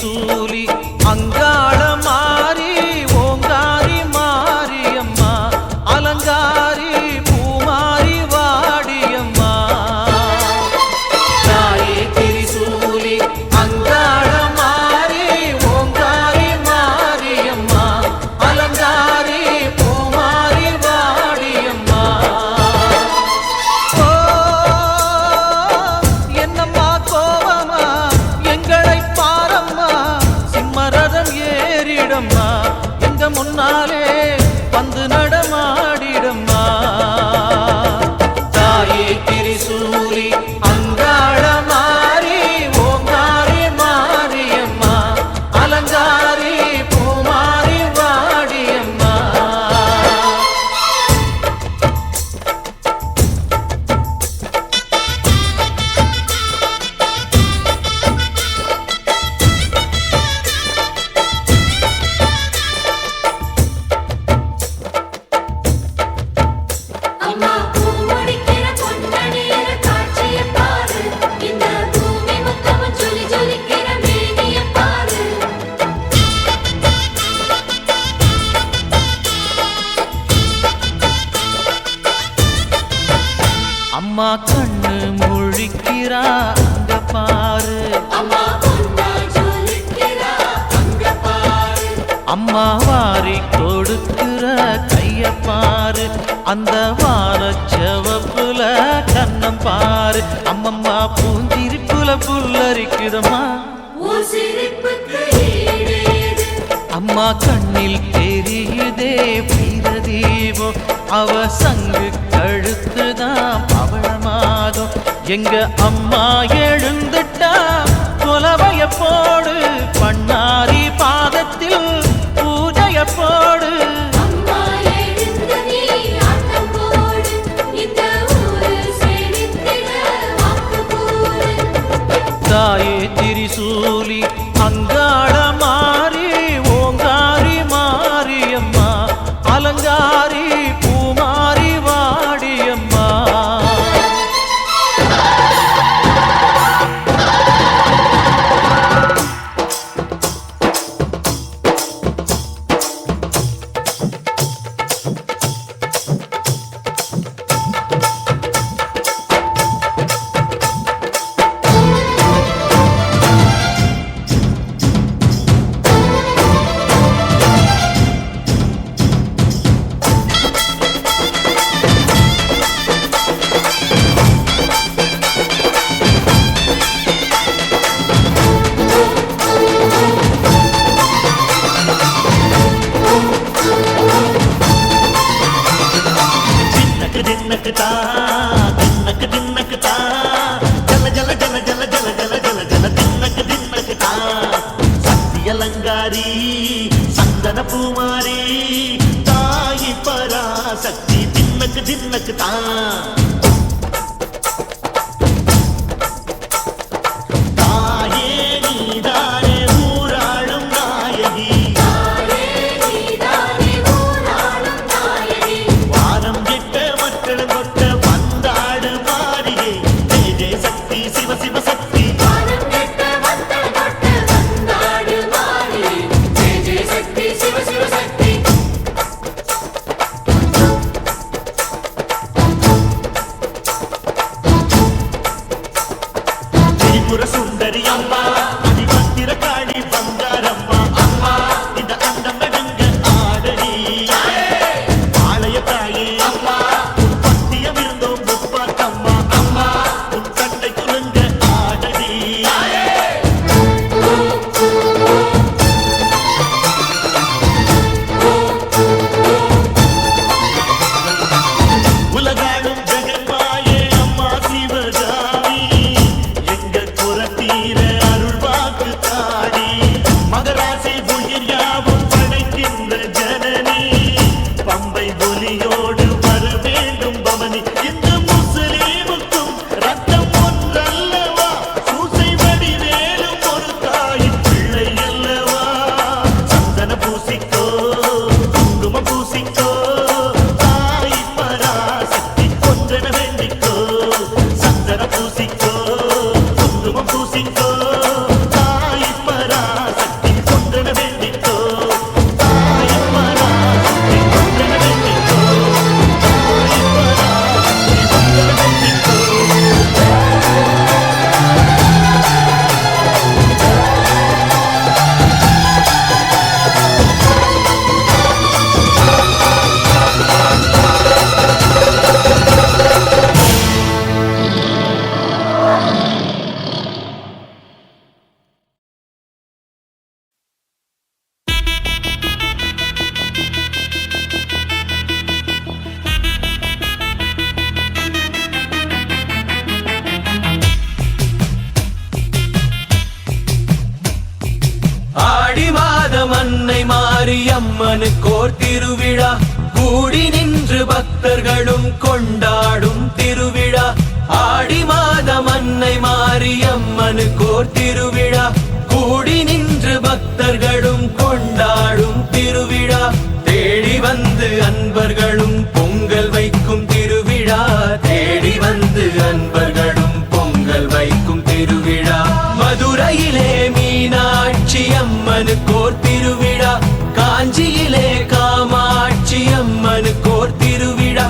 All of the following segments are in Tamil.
திரிசூலி அங்காள மாறி ஓங்காரி மாரியம்மா அலங்காரி பூமாரி வாடியம்மா தாயே திரிசூலி அங்காள மாறி ஓங்காரி மாரியம்மா அலங்காரி பூமாரி வாடியம்மா ஓ என்னம்மா கோவமா எங்களை பாரம்மா சிம்மரதம் ஏறிடம்மா எங்க முன்னாலே வந்து நடமாடிடம்மா தாயே திரிசூலி அங்காள மாறி ஓங்காரி மாரியம்மா அலங்காரி பூமாரி வாடியம்மா அம்மா பூமுடிக்கிற பொன்னணியற காட்சிய பாரு இந்த பூமி மொத்தமும் ஜொலி ஜொலிக்கிற மேனிய பாரு அம்மா கண்ணு முழிக்கிறா அங்க பாரு அம்மா பொன்னா ஜொலிக்கிறா அங்க பாரு அம்மா வாரி கொடுக்கிற கைய பாரு அந்த வானச்சவப்புல கண்ணம் பாரு அம்மம்மா பூஞ்சிரிப்புல புல்லரிக்குதம்மா உன் சிரிப்புக்கு ஈடேது அம்மா கண்ணில் தெரியுதே வீரதீபம் அவ சங்கு கழுத்துதான் பவளமாகும் எங்க அம்மா எழுந்துட்டா கொலவைய போடு பண்ணாரி பாதத்தில் பூஜைய போடு அம்மா எழுந்து நீ ஆட்டம் போடு இந்த ஊரு செழித்திட வாக்கு கூறு தாயே திரிசூலி அங்காள மாறி ஓங்காரி மாரியம்மா அலங்காரி பூமாரி வாடியம்மா தின்னக்கு தா தின்னக்கு தா ஜல ஜல ஜல ஜல ஜல ஜல ஜல ஜல தின்னக்கு தா சக்தி அலங்காரி சந்தன பூமாரி தாயி பராசக்தி தின்னக்கு தா தாயே நீதானே ஊராளும் நாயகி தாயே நீதானே ஊராளும் நாயகி வானம் கெட்ட மக்கள் கொட்ட வந்தாடு மாறியே ஜெய ஜெய சக்தி சிவ சிவ சக்தி வானம் கெட்ட வந்தல் கொட்ட வந்தாடு மாறி ஜெய ஜெய சக்தி சிவ சிவ சக்தி திரிபுர சுந்தரி அம்மா அதிபத்திர காளி பங்காரம்மா அம்மா இந்த அண்டம் நடுங்க ஆடடி ஆலய தாயே அம்மா உன் பத்தியம் இருந்தோம் முப்பாத்தம்மா அம்மா உன் கட்டை குலுங்க ஆடடி உலகாளும் ஜெகன்மாயே அம்மா சிவகாமி எங்க குரத்தீர அருள் வாக்கு தாடி மகராசி உயிர் யாவும் படைக்கின்ற ஜனனி பம்பை ஒலியோடு வர வேண்டும் பவனி இந்த முஸ்லீமுக்கும் ரத்தம் ஒன்றல்லவா சூசை வடிவேலும் ஒரு தாயின் பிள்ளை அல்லவா சந்தன பூசிக்கோ குங்குமம் பூசிக்கோ தாய் பராசக்தி ஒன்றென வேண்டிக்கோ சந்தன பூசிக்கோ குங்குமம் பூசிக்கோ தாய் பராசக்தி அம்மனுக்கோர் திருவிழா கூடி நின்று பக்தர்களும் கொண்டாடும் திருவிழா ஆடி மாதம் அன்னை மாரியம்மனுக்கோர் திருவிழா கூடி நின்று பக்தர்களும் கொண்டாடும் திருவிழா தேடி வந்து அன்பர்களும் பொங்கல் வைக்கும் திருவிழா தேடி வந்து அன்பர்களும் பொங்கல் வைக்கும் திருவிழா மதுரையிலே மீனாட்சி அம்மனுக்கோர் திருவிழா காஞ்சியிலே காமாட்சி அம்மனுக்கோர் திருவிழா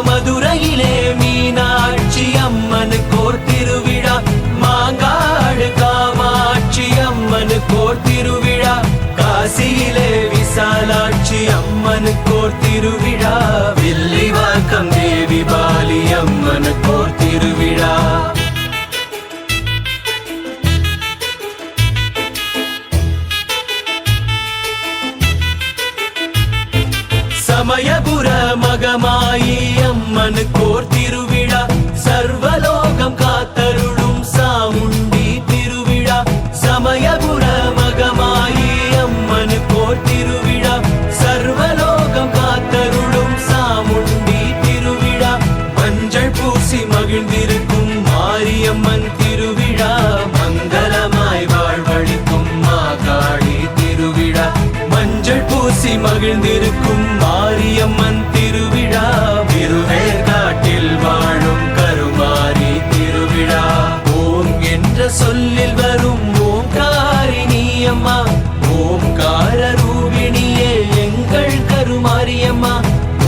மதுரையிலே மீனாட்சி அம்மனுக்கோர் திருவிழா மாங்காடு காமாட்சி அம்மனுக்கோர் திருவிழா காசியிலே விசாலாட்சி அம்மனுக்கோர் திருவிழா வில்லிவாக்கம் தேவி பாலி அம்மனுக்கோர் திருவிழா சமயபுர மகமாயி அம்மனுக்கோர் திருவிழா சர்வலோகம் காத்தருளும் சாமுண்டி திருவிழா சமயபுர மகமாயி அம்மனுக்கோர் திருவிழா சர்வலோகம் காத்தருளும் சாமுண்டி திருவிழா மஞ்சள் பூசி மகிழ்ந்திருக்கும் மாரியம்மன் திருவிழா மங்களமாய் வாழ்வழிக்கும் மாகாளி திருவிழா மஞ்சள் பூசி மகிழ்ந்திருக்கும் மாரியம்மன் திருவிழா திருவேற்காட்டில் வாழும் கருமாரி திருவிழா ஓம் என்ற சொல்லில் வரும் ஓம்காரிணி அம்மா ஓம்கார ரூபிணியே எங்கள் கருமாரியம்மா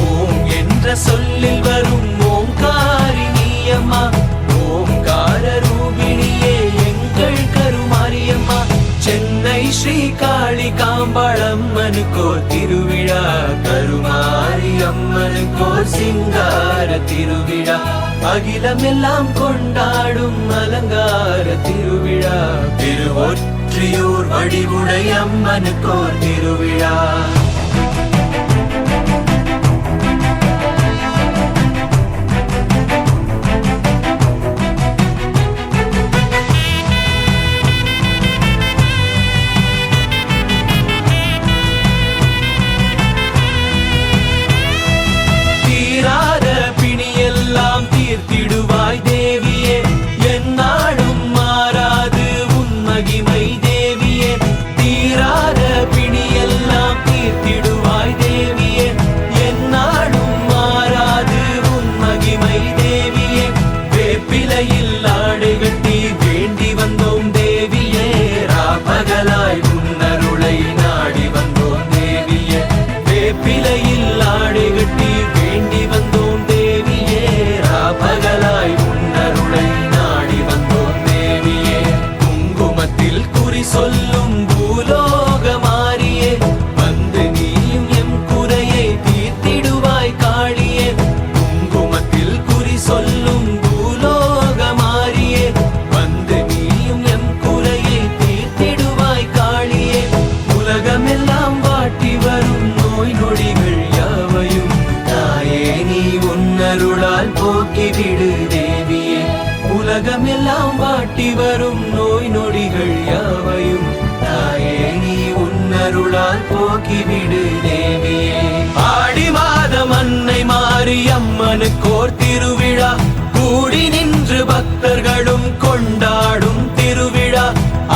ஓம் என்ற சொல்லில் வரும் ஓம்காரிணி அம்மா ஓம்கார ரூபிணியே எங்கள் கருமாரியம்மா சென்னை ஸ்ரீ காளி காம்பாளம்மனுக்கோர் திருவிழா கருமாரி அம்மனுக்கோர் சிங்கார திருவிழா அகிலமெல்லாம் கொண்டாடும் அலங்கார திருவிழா திருவொற்றியூர் வடிவுடை அம்மனுக்கோர் திருவிழா தீர்த்திடுவாய் தேவியே எந்நாளும் மாறாது உன் மகிமை தேவியே தீராத பிணியெல்லாம் தீர்த்திடுவாய் தேவியே எந்நாளும் மாறாது உன் மகிமை தேவியே வேப்பிலையில் ஆடை கட்டி வேண்டி வந்தோம் தேவியே ராபகலாய் உன்னருளை நாடி வந்தோம் தேவியே வேப்பிலையில் ஆடை கட்டி வேண்டி வந்தோம் தேவியே பகலாய் உன்னருளை நாடி வந்தோம் தேவியே குங்குமத்தில் குறி சொல்லும் பூலோக மாறியே வந்து நீயும் எம் குறையை தீர்த்திடுவாய் காளியே குங்குமத்தில் குறி சொல்லும் பூலோக மாறியே வந்து நீயும் எம் குறையை தீர்த்திடுவாய் காளியே உலகமெல்லாம் வாட்டி வரும் நோய் நொடிகள் யாவையும் தாயே நீ உன்னருளால் போக்கிவிடு தேவியே உலகமெல்லாம் வாட்டி வரும் நோய் நொடிகள் யாவையும் தாயே நீ உன்னருளால் போக்கிவிடு தேவியே ஆடி மாதம் அன்னை மாரியம்மனுக்கோர் திருவிழா கூடி நின்று பக்தர்களும் கொண்டாடும் திருவிழா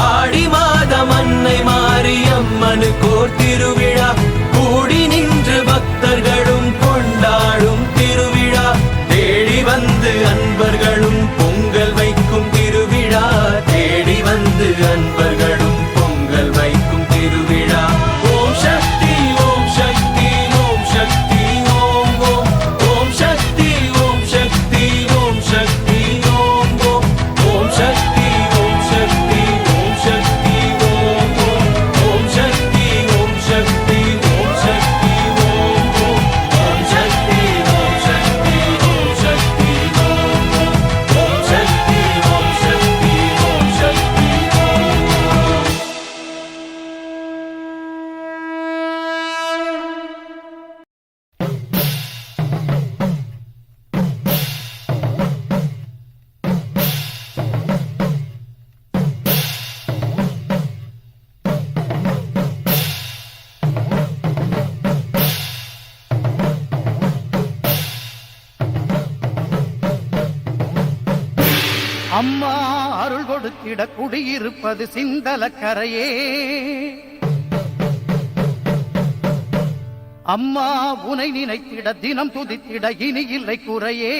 ஆடி மாதம் அன்னை மாரியம்மனுக்கோர் திருவிழா கூடி நின்று பக்தர்களும் கொண்டாடும் திருவிழா தேடி வந்து அன்பர்களும் பொங்கல் வைக்கும் திருவிழா தேடி வந்து அன்பர்களும் பொங்கல் வைக்கும் திருவிழா ஓம் சக்தி ஓம் சக்தி ஓம் சக்தி ஓம் ஓம் ஓம் சக்தி ஓம் சக்தி ஓம் சக்தி ஓம் ஓம் ஓம் சக்தி அம்மா அருள் கொடுத்திட குடியிருப்பது சிந்தலக்கரையே. அம்மா உனை நினைத்திட தினம் துதித்திட இனி இல்லை குறையே.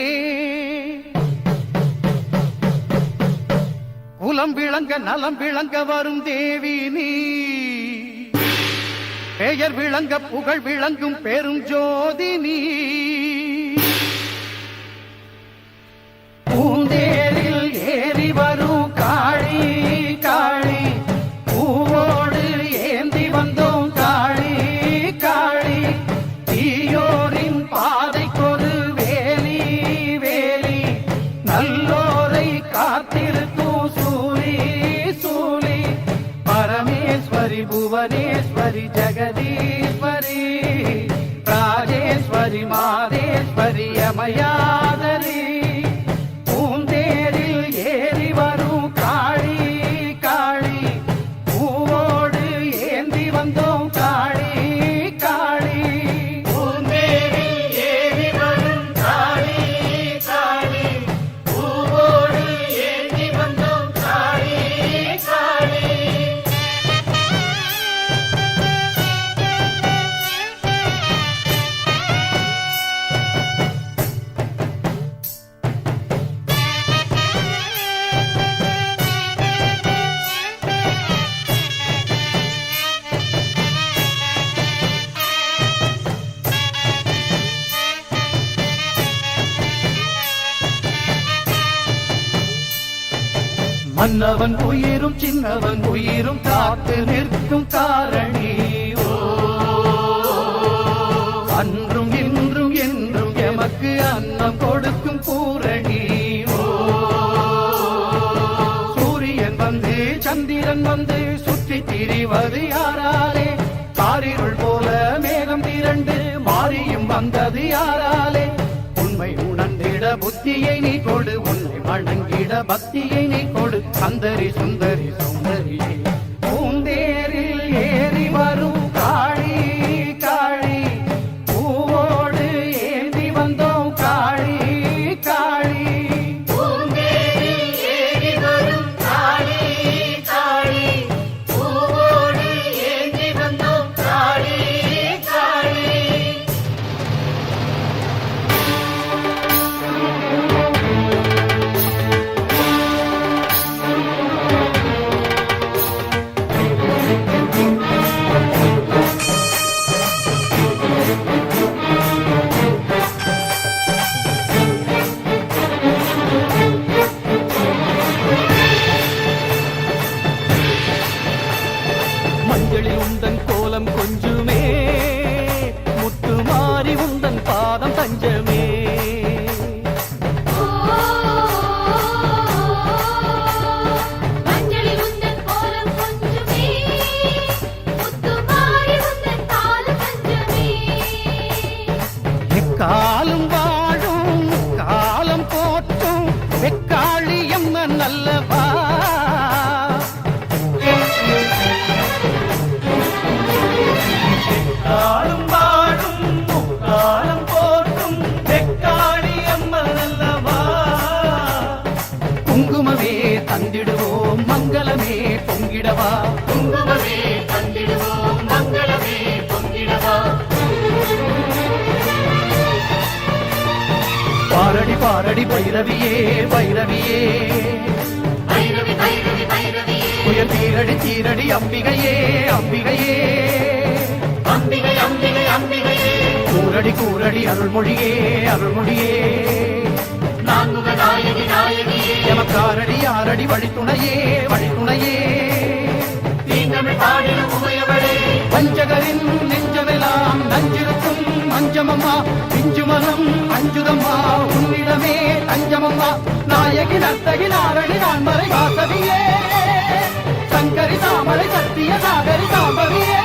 குலம் விளங்க நலம் விளங்க வரும் தேவி நீ, பெயர் விளங்க புகழ் விளங்கும் பெரும் ஜோதி நீ. பூந்தேரில் ஏறி வரும் காளி காளி, பூவோடு ஏந்தி வந்தோம் காளி காளி. தீயோரின் பாதைக்கொரு வேலி வேலி, நல்லோரை காத்திருக்கும் சூரி சூலி. பரமேஸ்வரி புவனேஸ்வரி ஜெகதீஸ்வரி, ராஜேஸ்வரி மாதேஸ்வரி அமயாதரி. பூந்தேரில் ஏறி வரும் காளி காளி, பூவோடு ஏந்தி வந்தோம் காளி காளி. பூந்தேரில் ஏறி வரும் காளி காளி, பூவோடு ஏந்தி வந்தோம் காளி காளி. மன்னவன் உயிரும் சின்னவன் உயிரும் காத்து நிற்கும் காரணி. ஓ, அன்றும் இன்றும் என்றும் எமக்கு அன்னம் கொடுக்கும் பூரணி. ஓ, சூரியன் வந்து சந்திரன் வந்து சுற்றி திரிவது யாராலே? காரிருள் போல மேகம் திரண்டு மாறியும் வந்தது யாராலே? உண்மை உணர்ந்திட புத்தியை நீ கொடு, உன்னை வணங்கிட பக்தியை நீ கொடு. சுந்தரி சுந்தரி சுந்தரியே, பூந்தேரில் ஏறி வரும் காளி காளி, பூவோடு ஏந்தி வந்தோம் காளி காளி. பூந்தேரில் ஏறி வரும் காளி காளி, பூவோடு ஏந்தி வந்தோம் காளி காளி. மஞ்சளில் உந்தன் கோலம் கொஞ்சுமே, முத்து மாறி உந்தன் பாதம் தஞ்சமே. மஞ்சளில் உந்தன் கோலம் கொஞ்சமே, முத்துமாரி உந்தன் பாதம் தஞ்சமே. எக்காலும் வாழும் காலம் போற்றும் வெக்காளியம்மன் அல்லவா. காலம் வாழும் காலம் போற்றும் வெக்காளியம்மன் அல்லவா. குங்குமமே தந்திடுவோம் மங்களமே பொங்கிடவா. குங்குமமே தந்திடுவோம் மங்களமே பொங்கிடவா. பாரடி பாரடி பைரவியே பைரவியே, பைரவி பைரவி பைரவியே, புயல் தீரடி தீரடி அம்பிகையே அம்பிகையே. அம்பிகை அம்பிகை அம்பிகையே, கூரடி கூரடி அருள்மொழியே அருள்மொழியே. நான்முக நாயகி நாயகியே, எமக்காரடி ஆரடி வழித்துணையே வழித்துணையே. தீந்தமிழ் பாடிடும் உமையவளே, வஞ்சகரின் நெஞ்சமெல்லாம் நஞ்சிருக்கும் அஞ்சமம்மா. பிஞ்சுமனம் அஞ்சுதம்மா உன்னிடமே தஞ்சமம்மா. நாயகி நர்த்தகி நாரணி நான்மறை வாசவியே, சங்கரி தாமரை சத்திய சாகரி சாம்பவியே.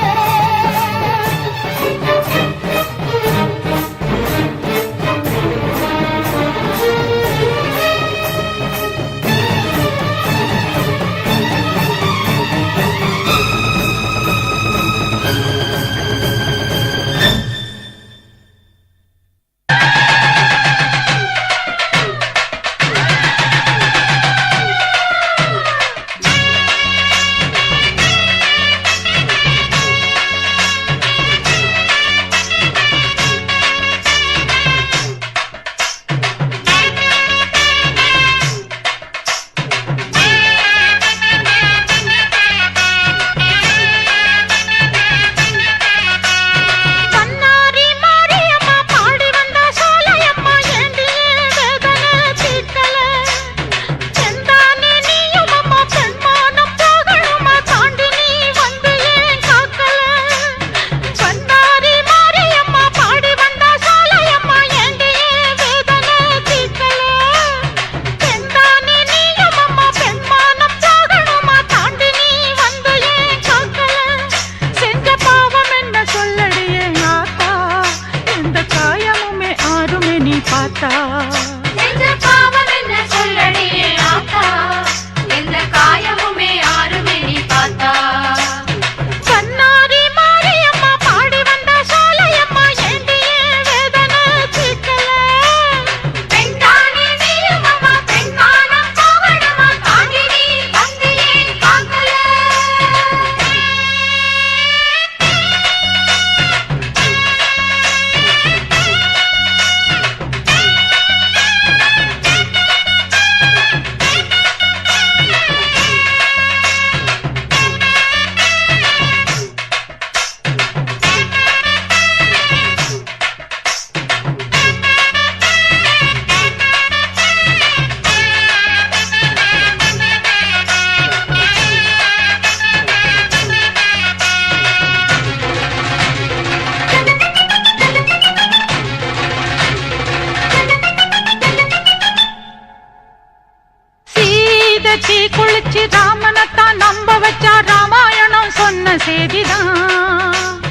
குளிச்சு ராமனத்தான் நம்ப வச்சா ராமாயணம் சொன்ன செய்திதான்.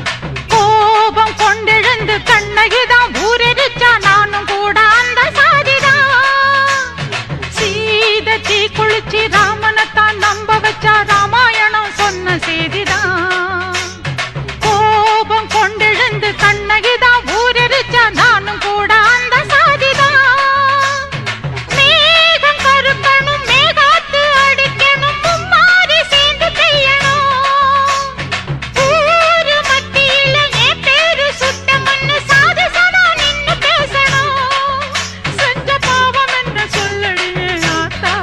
கோபம் கொண்டெழுந்து கண்ணகிதான் ஊரெரிச்சா நானும் கூட அந்த சாதிதான். சீதை தீ குளிச்சு ராமனத்தான் நம்ப வச்சா ராமாயணம் சொன்ன செய்திதான். கோபம் கொண்டெழுந்து கண்ணகிதான் ஊரெரிச்சா நானும் கூட அந்த சாதிதான். மேகம் கருக்கணும் மேகாத்து அடிக்கணும் மும்மாரி சேர்ந்து பெய்யணும். ஊரு மத்தியில என் பேரு சுத்தமன்னு சாதி சனா நின்னு பேசணும். செஞ்ச பாவம் என்ன சொல்லடியே ஆத்தா,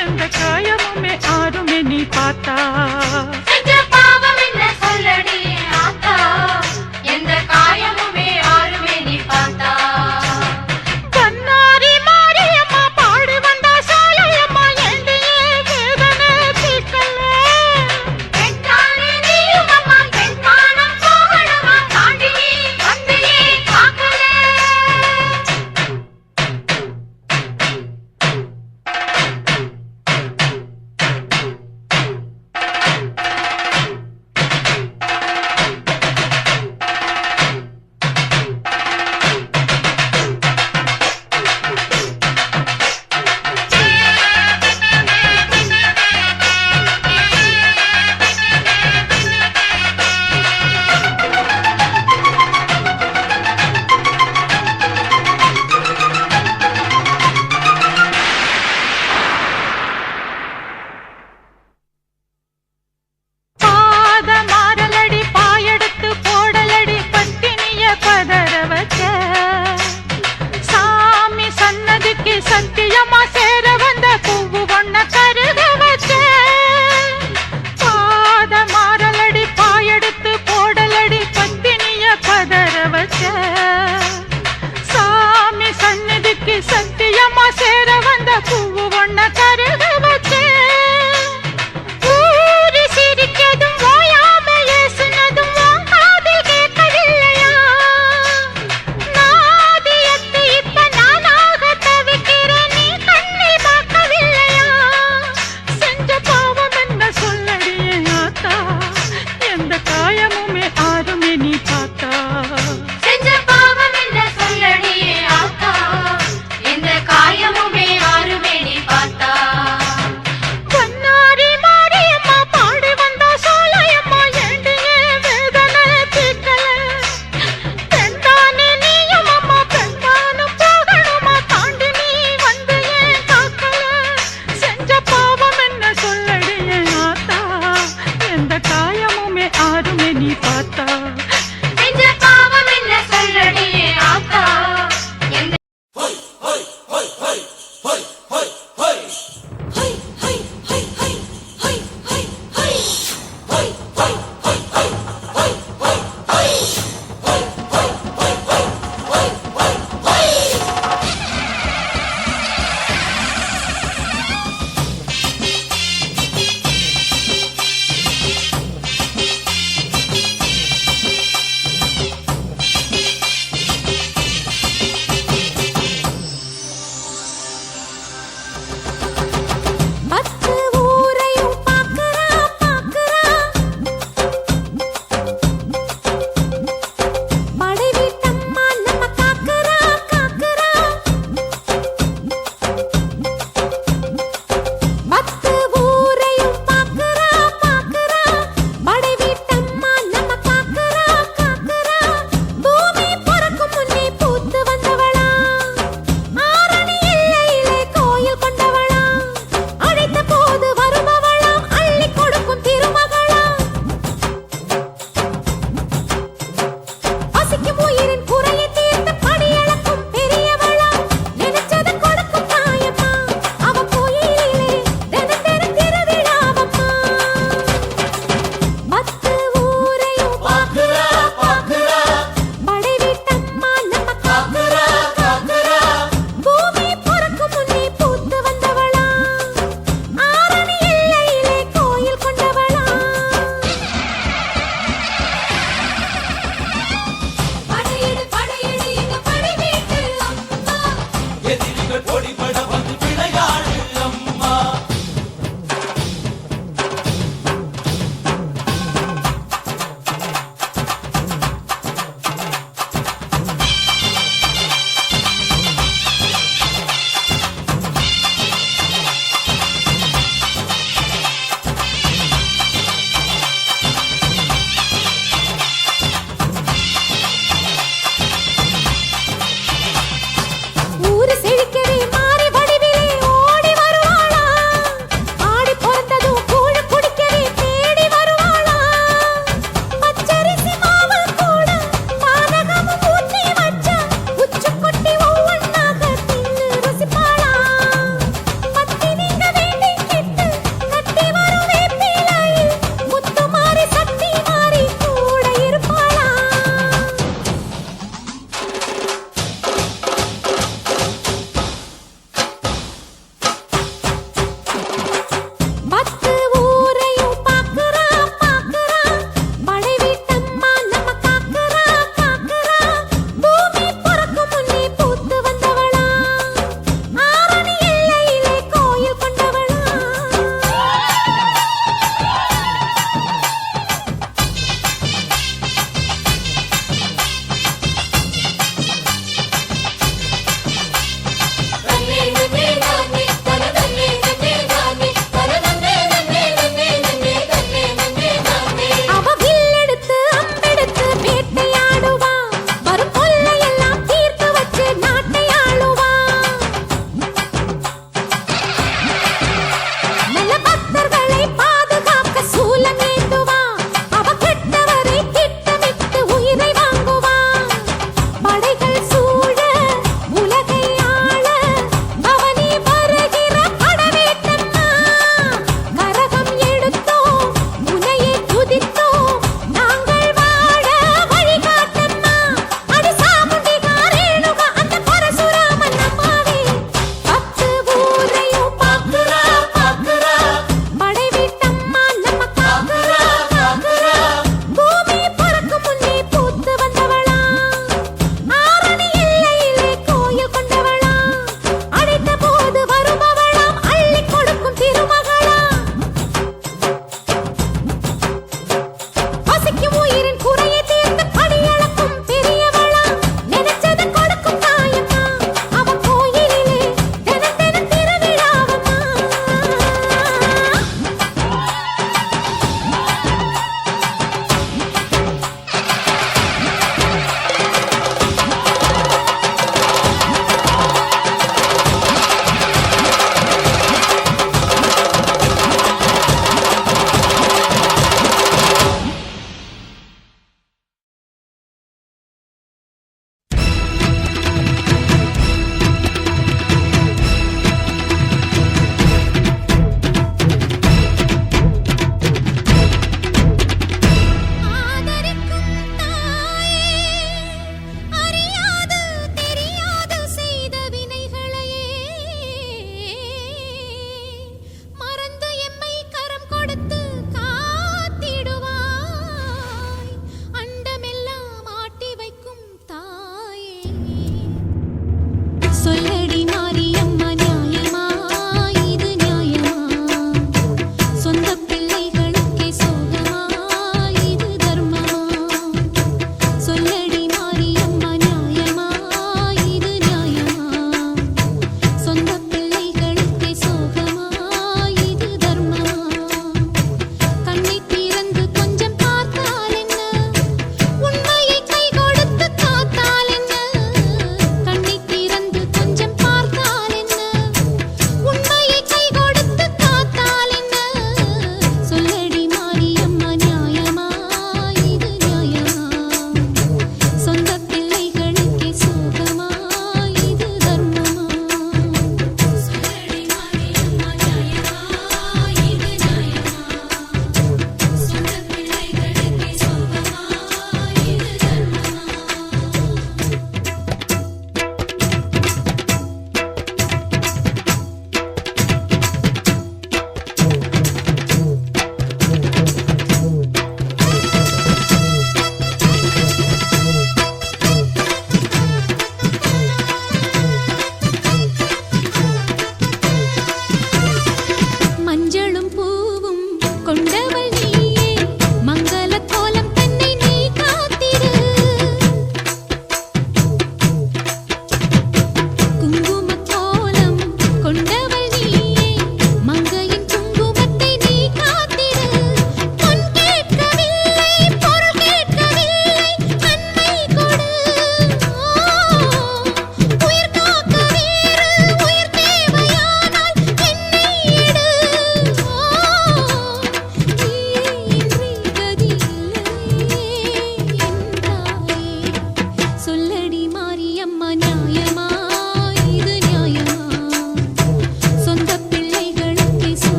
எந்த காயமுமே ஆறுமே நீ பார்த்தா. செஞ்ச பாவம் என்ன சொல்லடி ஆத்தா, எந்த காயமுமே ஆறுமே நீ பார்த்தா. கண்ணாரி மாரியம்மா பாடி வந்தா சாலையம்மா எந்தையே வேதனை தீர்க்கல. பெண்தானே நீயும் அம்மா, பெண்காணம் போகணுமா, தாண்டி நீ வந்தையே காக்கல.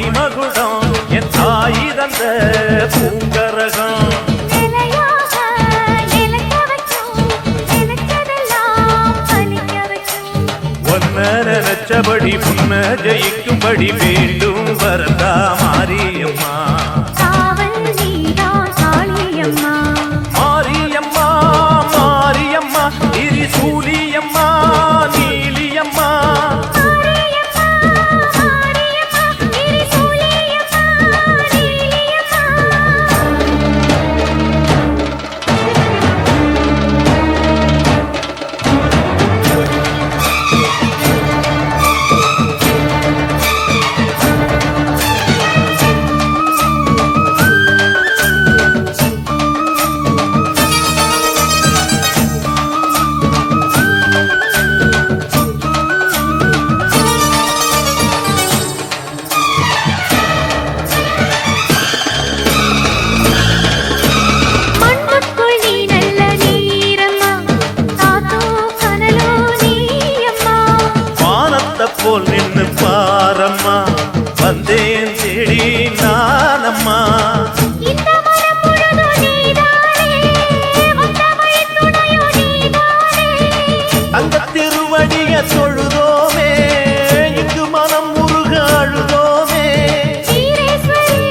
மணிமகுடம் என் தாய் தந்த பூங்கரகம் நிலையாக நிலைக்க வைக்கும் நினைச்சதெல்லாம் பலிக்க வைக்கும் ஒன்ன நினைச்சபடி முன்ன ஜெயிக்கும்படி வேண்டும் வரதா மாரியம்மா காவல் நீதான் காளியம்மா மாரியம்மா மாரியம்மா திரிசூலியம்மா நீலியம்மா மாரியம்மா மாரியம்மா திரிசூலியம்மா நீலியம்மா மண்ணுக்குள் நீ நல்ல நீரம்மா காத்தோ கனலோ நீயம்மா வானத்தை போல் நின்னு பாரம்மா வந்தேன் தேடி நானம்மா இந்த மனம் முழுதும் நீதானே வந்தமையின் துணையோ நீதானே அந்த திருவடிய தொழுதோமே இங்கு மனம் முருக அழுதோமே வீரேஸ்வரி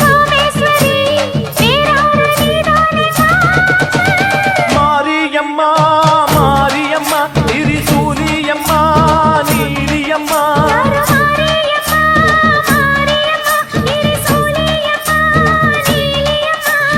காமேஸ்வரி பேரான நீதானே மாரியம்மா மாரியம்மா திரிசூலியம்மா நீலியம்மா மாரியம்மா மாரியம்மா திரிசூலியம்மா நீலியம்மா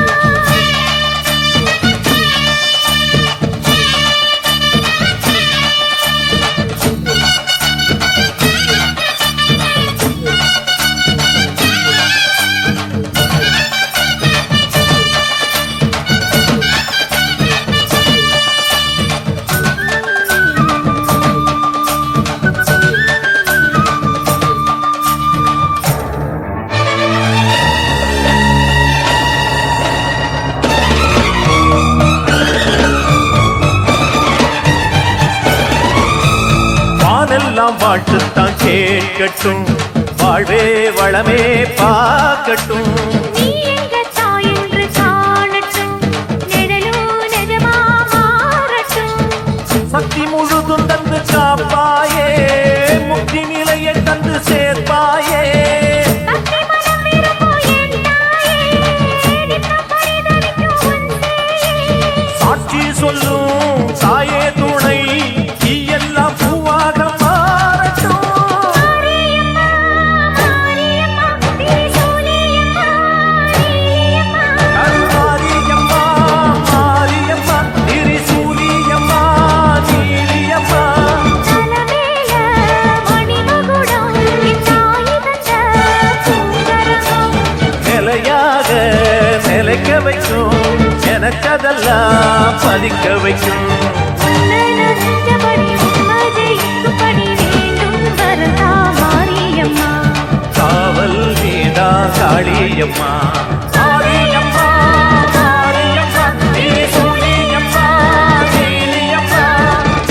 வானெல்லாம் வாழ்த்துத்தான் கேட்கட்டும் வாழ்வே வளமே பார்க்கட்டும் நீ எங்க தாய் என்று காணட்டும் நிழலோ நிஜமா மாறட்டும் சக்தி முழுதும் தந்து காப்பாயே முக்தி நிலையை தந்து சேர்ப்பாயே பக்தி மனம் விரும்பும் என் தாயே நித்தம் பரிதவிக்கும் உன் சேயே சாட்சி சொல்லும் தாயே துணை நீ எல்லாம் பூவாக மாறட்டும் மாரியம்மா மாரியம்மா திரிசூலியம்மா நீலியம்மா மாரியம்மா மாரியம்மா திரிசூலியம்மா நீலியம்மா தலமேல மணிமகுடம் என் தாய் தந்த பூங்கரகம் நிலையாக நிலைக்க வைக்கும் எனக்கதெல்லாம் பலிக்க வைக்கும் உன்னை நினைச்சபடி உண்மை ஜெயிக்கும்படி வேண்டும் வரதா மாரியம்மா காவல் நீதா காளியம்மா மாரியம்மா மாரியம்மா திரிசூலியம்மா நீலியம்மா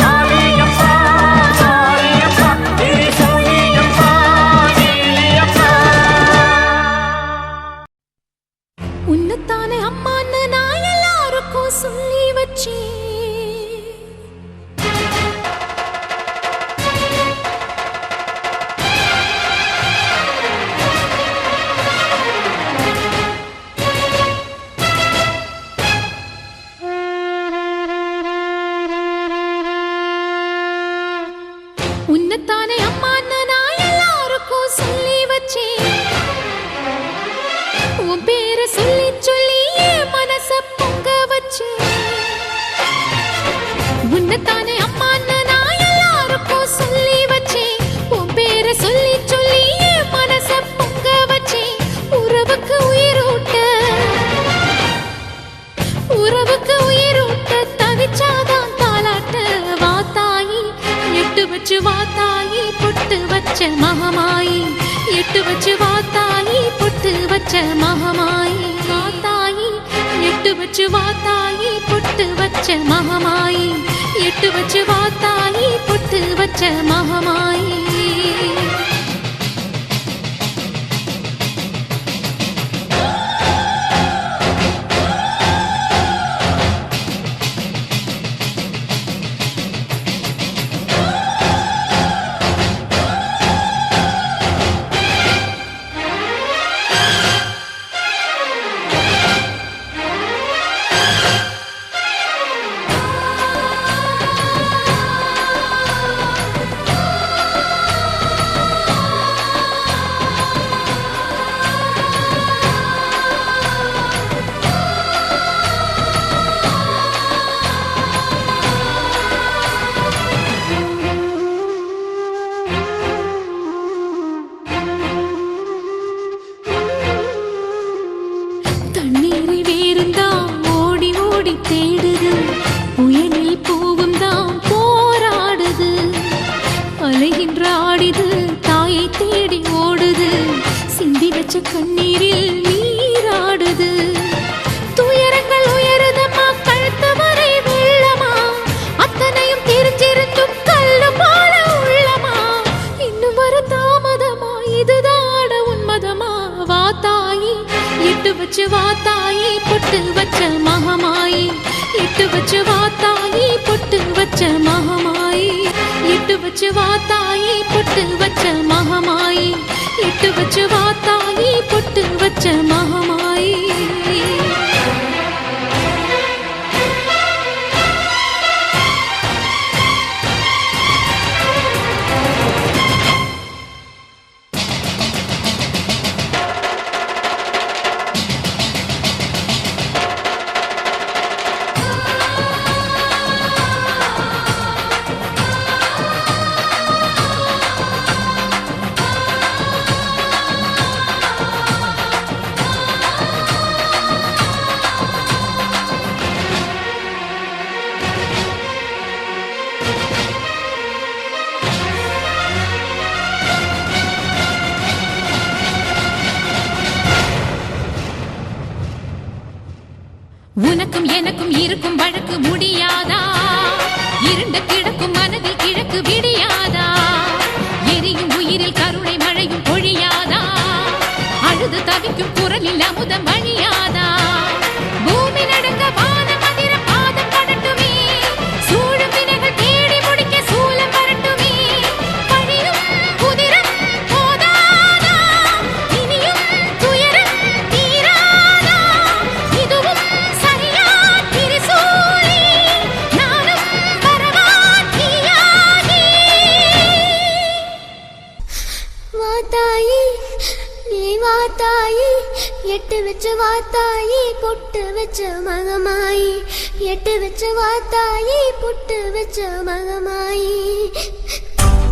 மாரியம்மா மாரியம்மா திரிசூலியம்மா நீலியம்மா உன்னத்தானே அம்மான்னு நான் எல்லாருக்கும் சொல்லி வச்சேன் உன்னத்தானே அம்மான்னு நான் எல்லாருக்கும் சொல்லி வச்சேன் உன் பேரை சொல்லி சொல்லி என் மனச பொங்க வச்சேன் உன்னத்தானே அம்மான்னு நான் எல்லாருக்கும் சொல்லி வச்சேன் உன் பேரை சொல்லி சொல்லி என் மனச பொங்க வச்சேன் உறவுக்கு உயிரூட்ட தவிச்சாதான் தாலாட்ட வாத்தாயி எட்டு வச்சு வாத்தாயி பொட்டு வச்ச மகமாயி எட்டு வச்சு வாத்தாயி பொட்டு வச்ச மகமாயி வாத்தாயி எட்டு வச்சு வாத்தாயி பொட்டு வச்ச மகமாயி எட்டு வச்சு வாத்தாயி பொட்டு வச்ச மகமாயி வா தாயி பொட்டு வச்ச மகமாயி எட்டு வச்சு வா தாயி பொட்டு வச்ச மகமாயி உனக்கும் எனக்கும் இருக்கும் வழக்கு முடியாதா இருண்ட கிடக்கும் மனதில் கிழக்கு விடியாதா எரியும் உயிரில் கருணை மழையும் பொழியாதா அழுது தவிக்கும் குரலில் அமுதம் வழியாதா பூமி நடுங்க வானம் அதிர பாதம் படட்டுமே சூழும் வினைகள் தேடி முடிக்க சூலம் வரட்டுமே பழியும் குதிரம் போதாதா இனியும் துயரம் தீராதா இதுவும் சரியா திரிசூலி நானும் வரவா தீயாகி வா தாயி நீ வா தாயி எட்டு வச்சு வா தாயி பொட்டு வச்ச மகமாயி எட்டு வச்சு வா தாயி பொட்டு வச்ச மகமாயி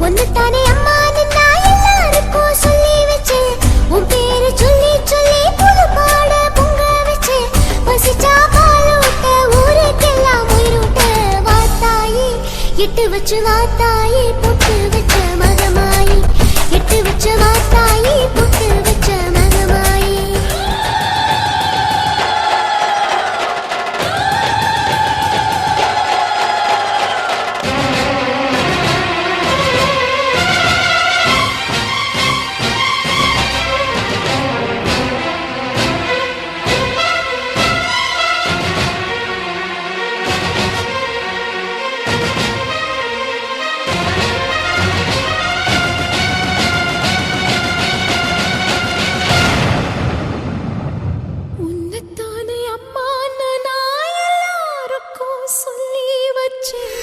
ஒன்னுத்தானே அம்மா நின்னா எல்லாருக்கும் சொல்லி வச்சேன் உன் பேரு சொல்லி சொல்லி புது பாட பொங்க வச்சேன் பசிச்சா பால் விட்ட ஊருக்கெல்லாம் உயிரூட்ட வா தாயி எட்டு வச்சு வா தாயி பொட்டு வச்ச மகமாயி எட்டு வச்ச வா தாயி பொட்டு வச்ச மகமாயி உன்னத்தானே அம்மா நான் எல்லாருக்கும் சொல்லி வச்சேன்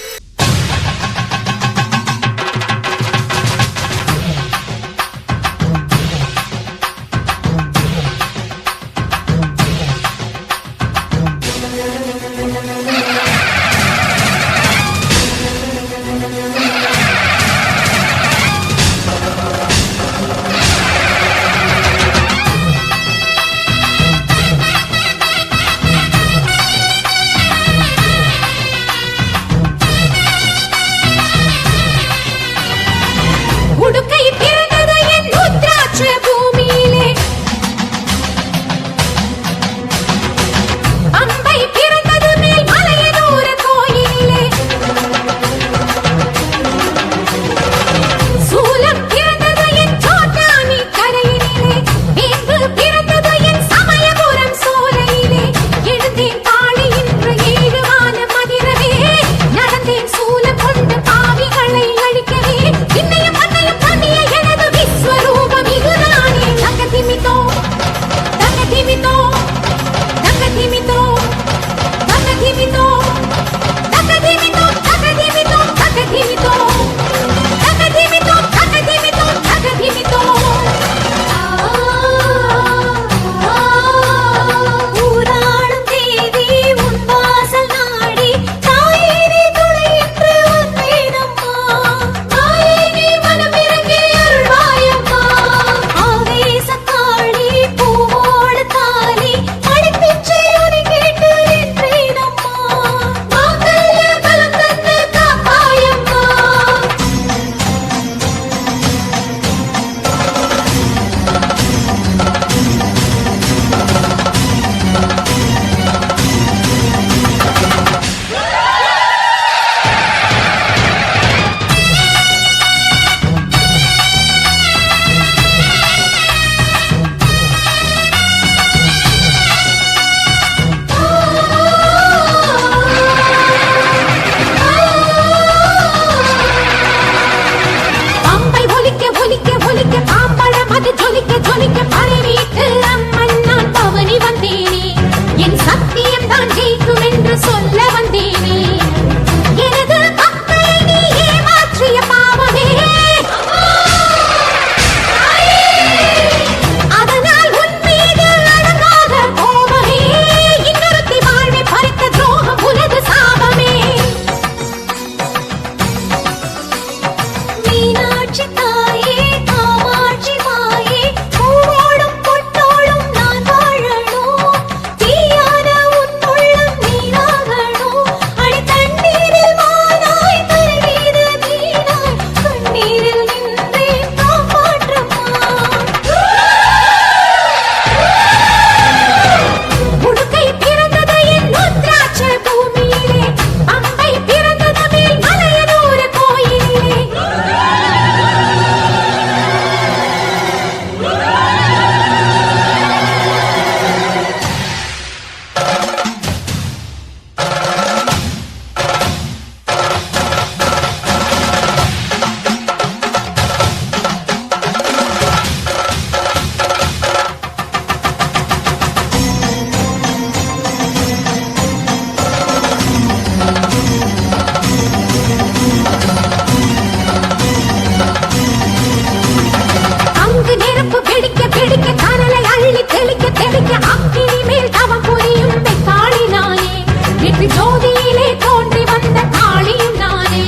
மண்ணிலே தோன்றி வந்த காளியும் நானே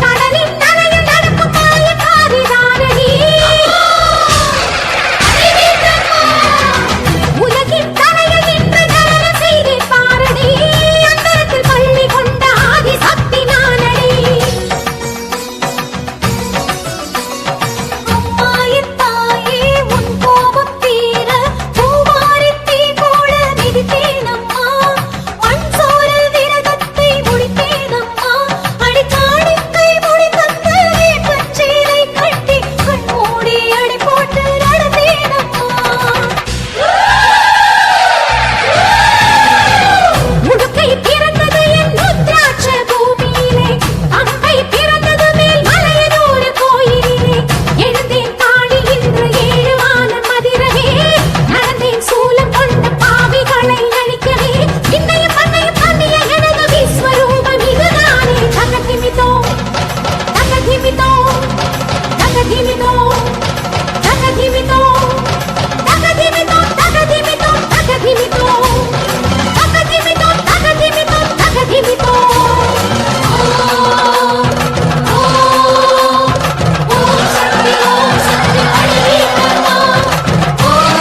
கடலின் நரையில் நடக்கும் மாயக்காரிதானடி உலகின் தலையில் நின்று நடனம் செய்தேன் பாரடி அந்தரத்தில் பள்ளி கொண்ட ஆதி சக்தி நானடி அம்மாயின் தாயே உன் கோபம் தீர பூவாரி தீ போல மிதித்தேனம்மா மண் சோறு விரதத்தை முடித்தேனம்மா அடிக்காடிக்கை முடி தந்து வேப்பச்சீலை கட்டி கண் மூடி அடி போட்டு நடந்தேனம்மா முடுக்கை பிறந்தது என் ருத்ராட்ச பூமியிலே அம்பை பிறந்தது மேல் மலையனூர் கோயிலிலே எழுந்தேன் காணி இன்று 7 வானம் மதிரவே நடந்தேன் சூலம் கொண்ட பாவிகளை அழிக்கவே இன்னையும் மண்ணையும் பண்ணிய எனது விஸ்வரூபம் இதுதானே தகதிமிதோ தகதிமிதோ தகதிமிதோ தகதிமிதோ தகதிமிதோ தகதிமிதோ தகதிமிதோ தகதிமிதோ தகதிமிதோ தகதிமிதோ ஓம் சக்தி அழகேக்கம்மா ஓம்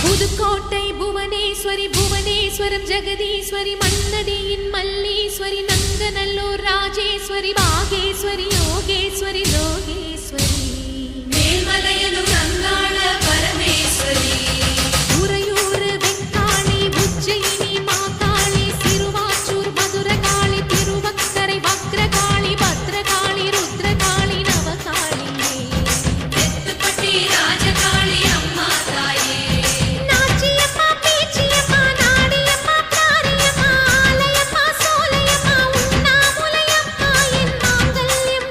புதுக்கோட்டை புவனேஸ்வரி புவனேஸ்வரம் ஜெகதீஸ்வரி மன்னடியின் மல்லீஸ்வரி நங்கநல்லூர் ராஜேஸ்வரி பாகேஸ்வரி யோகேஸ்வரி லோகேஸ்வரி மேல்மலையனூர் அங்காள பரமேஸ்வரி உறையூர் வெங்காளி உஜ்ஜயினி மாகாளி சிறுவாச்சூர் மதுரகாளி திருவக்கரை வக்ரகாளி பத்ரகாளி ருத்ரகாளி நவகாளியே தெத்துப்பட்டி ராஜகாளி அம்மா தாயே நாச்சியம்மா பேச்சியம்மா நாடியம்மா பிராரியம்மா ஆலயம்மா சோலையம்மா உண்ணாமுலையம்மா என் மாங்கல்யம்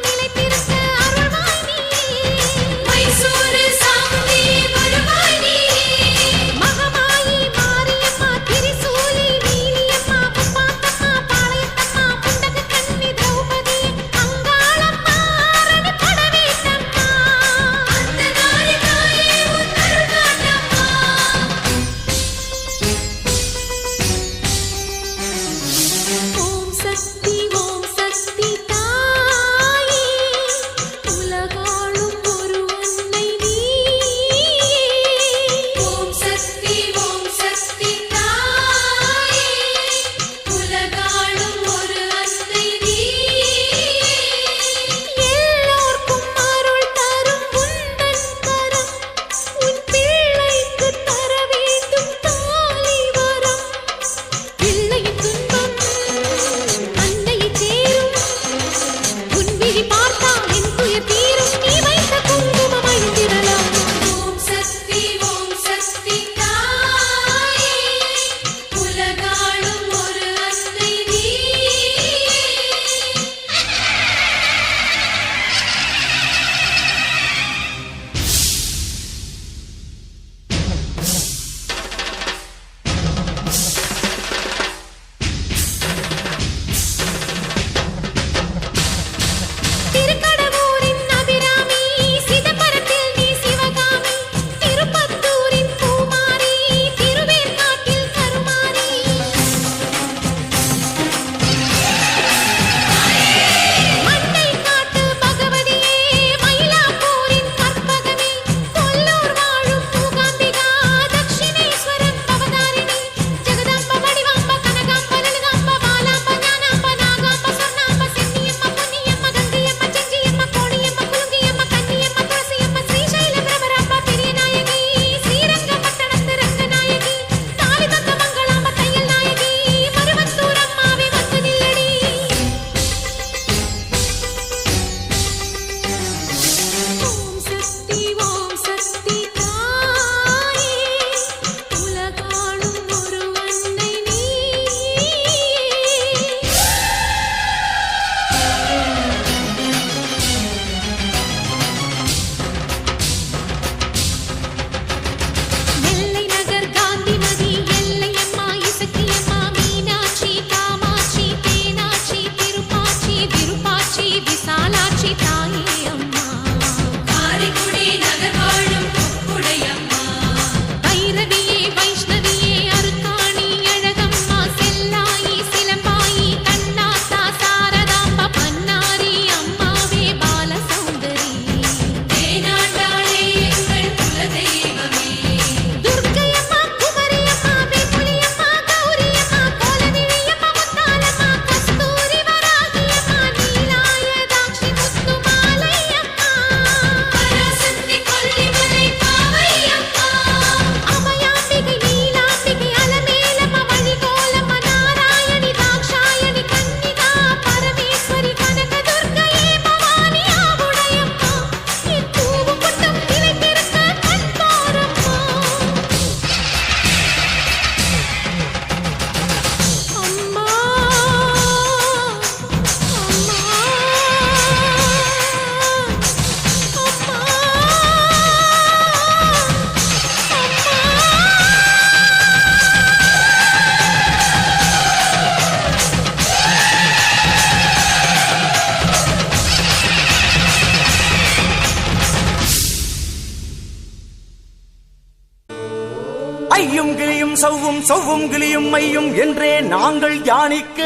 ஐயும் கிளியும் சவ்வும் சவ்வும் கிளியும் மையும் என்றே நாங்கள் தியானிக்க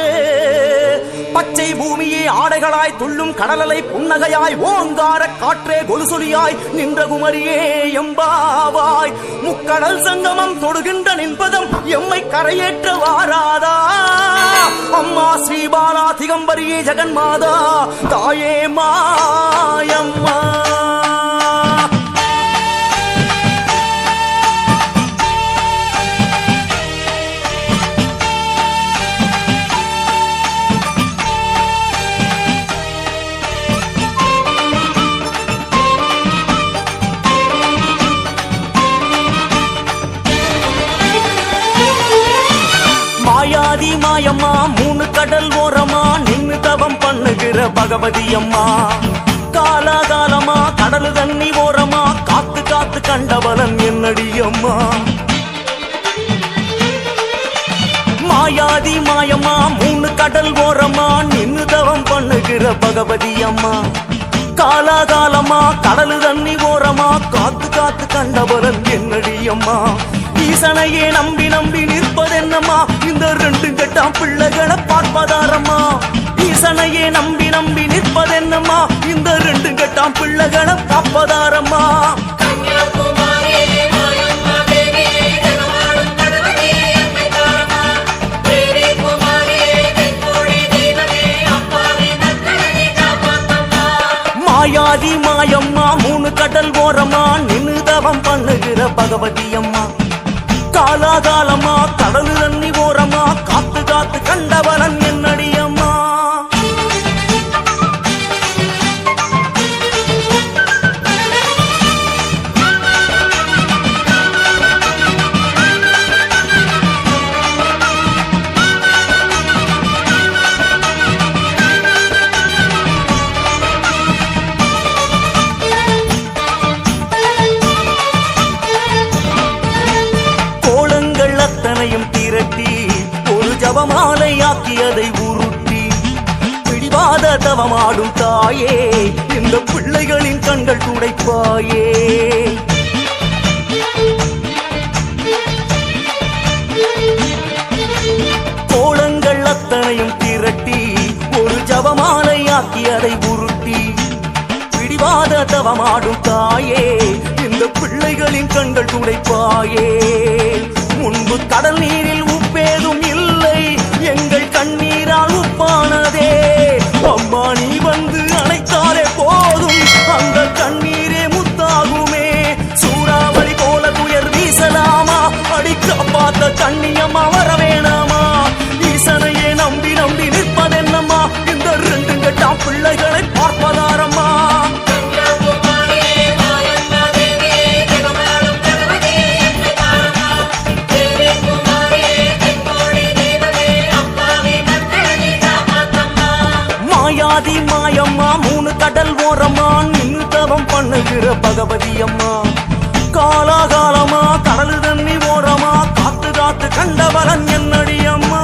பச்சை பூமியே ஆடைகளாய் துள்ளும் கடலலை புன்னகையாய் ஓங்கார காற்றே கொலுசொலியாய் நின்ற குமரியே எம்பாவாய் முக்கடல் சங்கமம் தொடுகின்ற நின்பதம் எம்மை கரையேற்ற வாராதா அம்மா ஸ்ரீபாலா திகம்பரியே ஜெகன்மாதா தாயே மாயம்மா மாயாதி மாயம்மா மூணு கடல் ஓரமா நின்னு தவம் பண்ணுகிற பகவதி அம்மா காலாகாலமா கடலு தண்ணி ஓரமா காத்து காத்து கண்டவளன் என்னடி அம்மா மாயாதி மாயம்மா மூணு கடல் ஓரமா நின்னு தவம் பண்ணுகிற பகவதி அம்மா காலாகாலமா கடலு தண்ணி ஓரமா காத்து காத்து கண்டவளன் என்னடி அம்மா ஈசனையே நம்பி நம்பி நிற்பதென்னம்மா இந்த ரெண்டு கட்டாம் பிள்ளைகளை பார்ப்பதாரம்மா ஈசனையே நம்பி நம்பி நிற்பதென்னம்மா இந்த ரெண்டு கட்டாம் பிள்ளைகளை பார்ப்பதாரம்மா மாயாதி மாயம்மா மூணு கடல் ஓரமா நின்னு தவம் பண்ணுகிற பகவதி அம்மா காலாகாலமா கடலு தண்ணி ஓரமா காத்து காத்து கண்டவளன் என்னடி அம்மா திரட்டி ஒரு ஜபமாலையாக்கியதை உருட்டி பிடிவாத தவமாடும் தாயே இந்த பிள்ளைகளின் கண்கள் துடைப்பாயே கோலங்கள் அத்தனையும் திரட்டி ஒரு ஜபமாலையாக்கியதை உருட்டி பிடிவாத தவமாடும் தாயே இந்த பிள்ளைகளின் கண்கள் துடைப்பாயே முன்பு கடல் நீரில் உப்பேதும் இல்லை எங்கள் கண்ணீரால் உப்பானதே அம்மா நீ வந்து அணைத்தாலே போதும் அந்த கண்ணீரே முத்தாகுமே சூறாவளி போல துயர் வீசலாமா அடிக்க பார்த்த கண்ணியம்மா வர வேணாமா ஈசனையே நம்பி நம்பி நிற்பதென்னம்மா இந்த ரெண்டு கட்டாம் பிள்ளைகளை பார்ப்பதாரம்மா மாயாதி மாயம்மா மூணு கடல் ஓரமா நின்னு தவம் பண்ணுகிற பகவதி அம்மா காலாகாலமா கடலு தண்ணி ஓரமா காத்து காத்து கண்டவளன் என்னடி அம்மா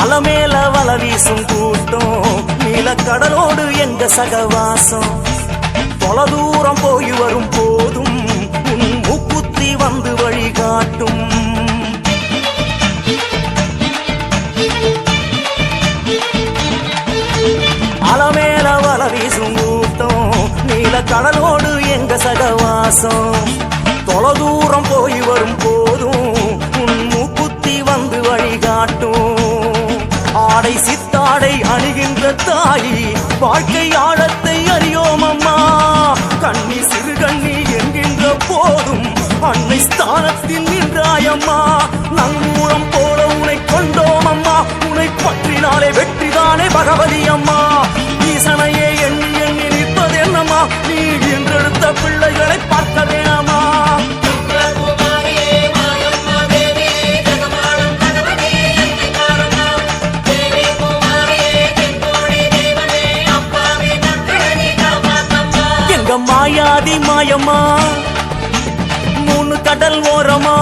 அலமேல வல வீசும் கூட்டம் நீல கடலோடு எங்க சகவாசம் தொலை தூரம் போய் வரும் போதும் உன் மூக்குத்தி வந்து வழிகாட்டும் அலமேல வல வீசும் கூட்டம் நீல கடலோடு எங்க சகவாசம் தொலை தூரம் போய் வரும் போதும் உன் மூக்குத்தி வந்து வழிகாட்டும் ஆடை சித்தாடை அணிகின்ற தாயி வாழ்க்கை ஆழத்தை அறியோம் அம்மா கண்ணி சிறு கண்ணி என்கின்ற போதும் அன்னை ஸ்தானத்தில் நின்றாயம்மா நங்கூரம் போல உனை கொண்டோம் அம்மா உனை பற்றினாலே வெற்றிதானே பகவதி அம்மா ஈசனையே எண்ணி எண்ணி நிற்பது என்னம்மா நீ என்றெடுத்த பிள்ளைகளை பார்க்க வேணாமா மாயாதி மாயம்மா மூணு கடல் ஓரமா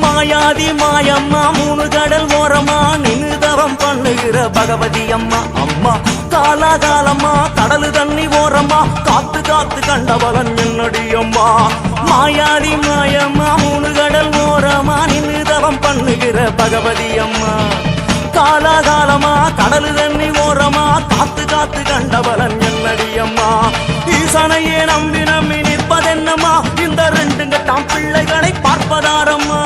மாயாதி மாயம்மா மூணு கடல் ஓரமா நின்னு தவம் பண்ணுகிற பகவதி அம்மா அம்மா காலாகாலம்மா கடலு தண்ணி ஓரமா காத்து காத்து கண்டவளன் என்னடி அம்மா மாயாதி மாயம்மா மூணு கடல் ஓரமா நின்னு தவம் பண்ணுகிற பகவதி அம்மா காலாகாலமா கடலு தண்ணி ஓரமா காத்து காத்து கண்டவளன் என்னடி அம்மா ஈசனையே நம்பி நம்பி நிற்பதென்னம்மா இந்த ரெண்டு கட்டாம் பிள்ளைகளை பார்ப்பதாரம்மா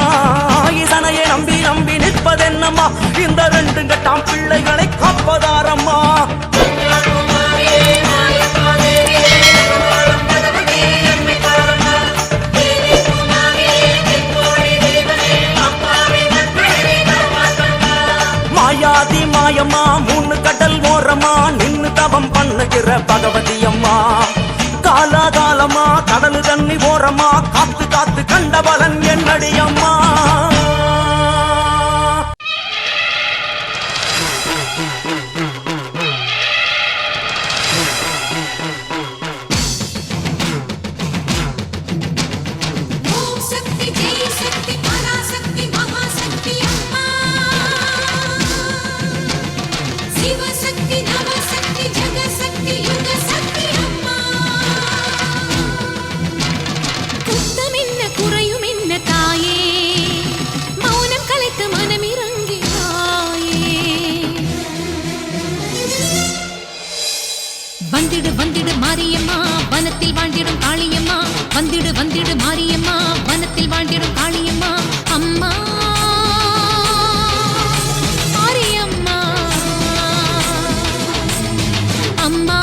ஈசனையே நம்பி நம்பி நிற்பதென்னம்மா இந்த ரெண்டு கட்டாம் பிள்ளைகளை காப்பதாரம்மா மாயாதி மாயம்மா மூணு கடல் ஓரமா நின்னு தவம் பண்ணுகிற பகவதி அம்மா காலாகாலமா கடலு தண்ணி ஓரமா காத்து காத்து கண்டபலன் என்னடி அம்மா ஓம் சக்தி ஜெய் சக்தி பராசக்தி மகாசக்தி அம்மா சிவசக்தி நவசக்தி ஜெகசக்தி யுகசக்தி அம்மா குத்தம் என்ன குறையும் என்ன தாயே மௌனம் கலைத்து மனமிறங்கினாயே வந்திடு வந்திடு மாரியம்மா வனத்தில் வாழ்ந்திடும் காளியம்மா வந்திடு வந்திடு மாரியம்மா வனத்தில் வாழ்ந்திடும் காளியம்மா அம்மா மாரியம்மா அம்மா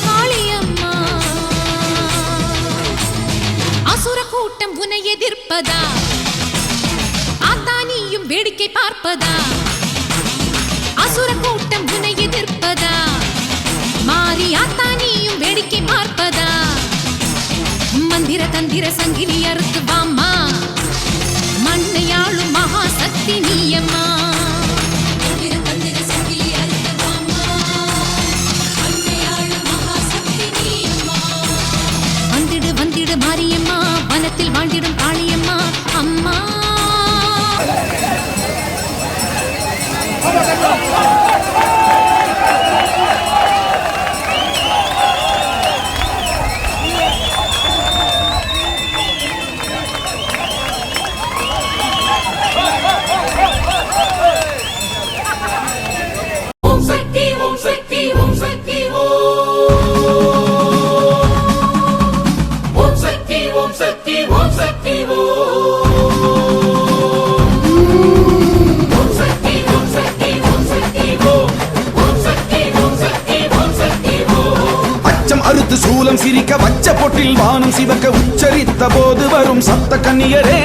காளியம்மா அசுர கூட்டம் உன்னை எதிர்ப்பதா ஆத்தானியும் வேடிக்கை பார்ப்பதா அசுர கூட்டம் உன்னை எதிர்ப்பதா மாறி ஆத்தானியும் வேடிக்கை பார்ப்பதா மந்திர தந்திர சங்கிலி அறுத்து வாம்மா மண்ணையாளும் மகாசக்தி நீயம்மா மந்திர தந்திர சங்கிலி அறுத்து வாம்மா மண்ணையாளும் மகாசக்தி நீயம்மா வந்திடு வந்திடு மாரியம்மா வனத்தில் வாழ்ந்திடும் காளியம்மா அம்மா ஓம் சக்தி ஓம் சக்தி ஓம் சக்தி ஓம் சக்தி ஓம் சக்தி ஓம் சக்தி ஓம் சக்தி ஓம் சக்தி ஓம் சக்தி ஓம் சக்தி ஓம் சக்தி ஓம் சக்தி அச்சம் அறுத்து சூலம் சிரிக்க வச்ச பொட்டில் வானம் சிவக்க உச்சரித்த போது வரும் சப்த கன்னியரே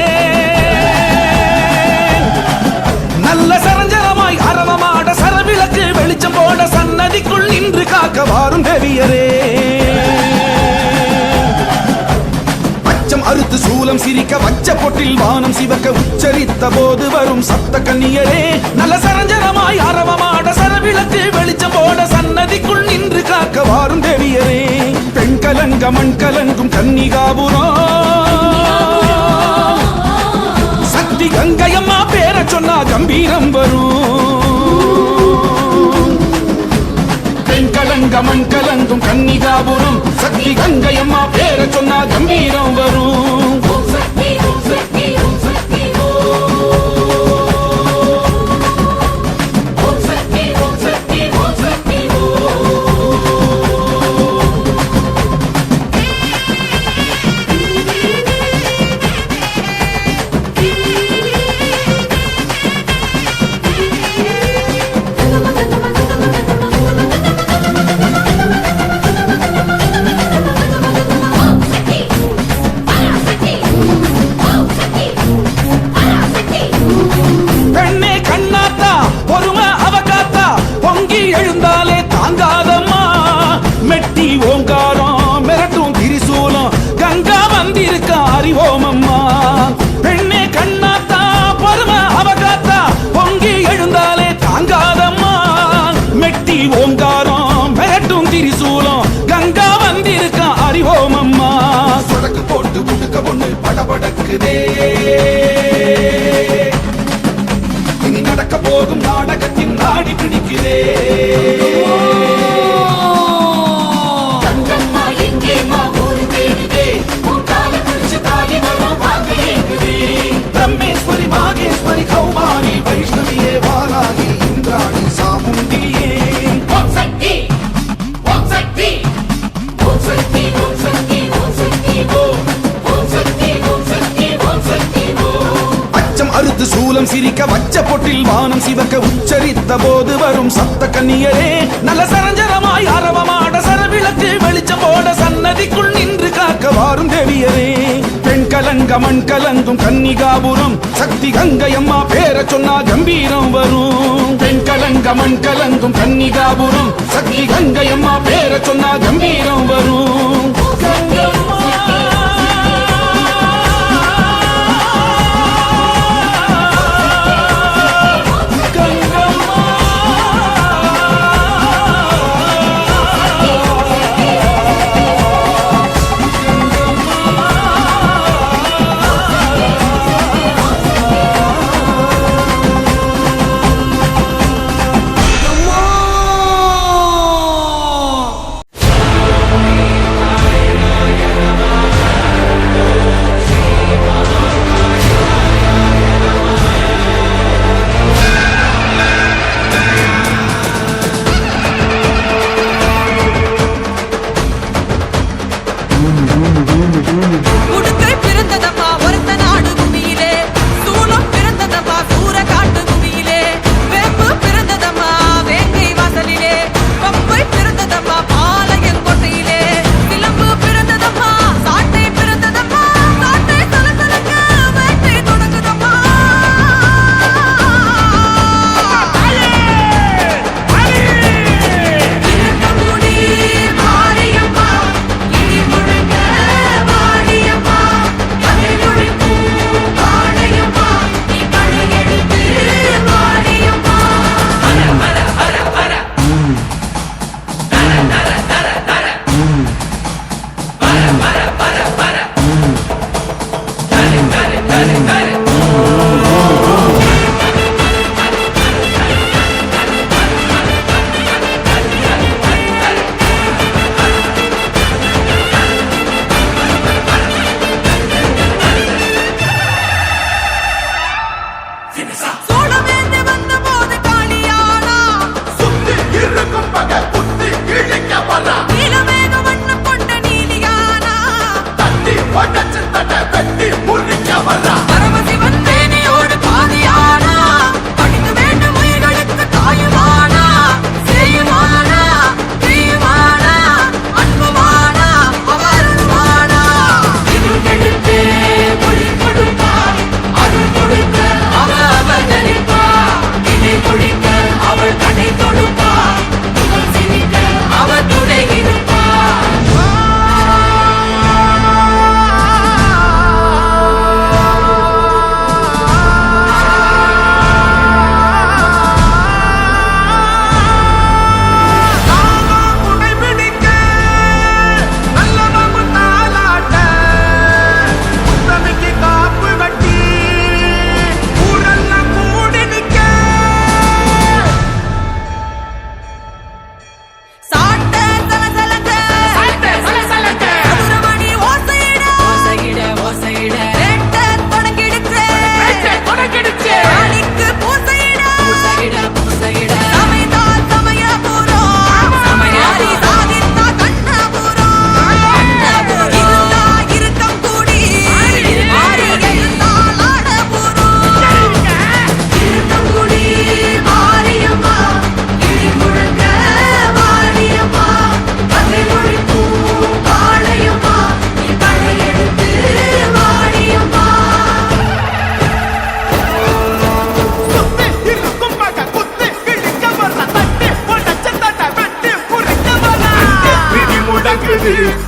நல்ல சரஞ்சரமாய் அரவமாட சரவிளக்கு வெளிச்சம் போட சன்னதிக்குள் நின்று காக்க வாரும் தேவியரே அச்சம் அறுத்து சூலம் சிரிக்க வச்ச பொட்டில் வானம் சிவக்க உச்சரித்த போது வரும் சப்த கன்னியரே நல்ல சரஞ்சரமாய் அரவமாட சரவிளக்கு வெளிச்சம் போட சன்னதிக்குள் நின்று காக்க வாரும் தேவியரே பெண் கலங்க மண் கலங்கும் கன்னிகாபுரம் சக்தி கங்கையம்மா பேர சொன்னா கம்பீரம் வரும் பெண் கலங்க மண் கலங்கும் கன்னிகாபுரம் சக்தி கங்கையம்மா பேர சொன்னா கம்பீரம் வரும் ஓம் சக்தி ஓம் சக்தி ஓம் சக்தி ஓம் சக்தி ஓம் சக்தி ஓம் சக்தி ஓம் சக்தி படபடக்குதே இனி நடக்க போகும் நாடகத்தின் நாடி பிடிக்குதே பிரம்மேஸ்வரி மாகேஸ்வரி கௌமாரி வைஷ்ணவியே வாராகி இந்திராணி சாமுண்டியே அச்சம் அறுத்து சூலம் சிரிக்க வச்ச பொட்டில் வானம் சிவக்க உச்சரித்த போது வரும் சப்த கன்னியரே நல்ல சரஞ்சரமாய் அரவமாட சரவிளக்கு வெளிச்சம் போட சன்னதிக்குள் நின்று காக்க வாரும் தேவியரே பெண் கலங்க மண் கலங்கும் கன்னிகாபுரம் சக்தி கங்கையம்மா பேர சொன்னா கம்பீரம் வரும் பெண் கலங்க மண் கலங்கும் கன்னிகாபுரம் சக்தி கங்கையம்மா பேர சொன்னா கம்பீரம் வரும்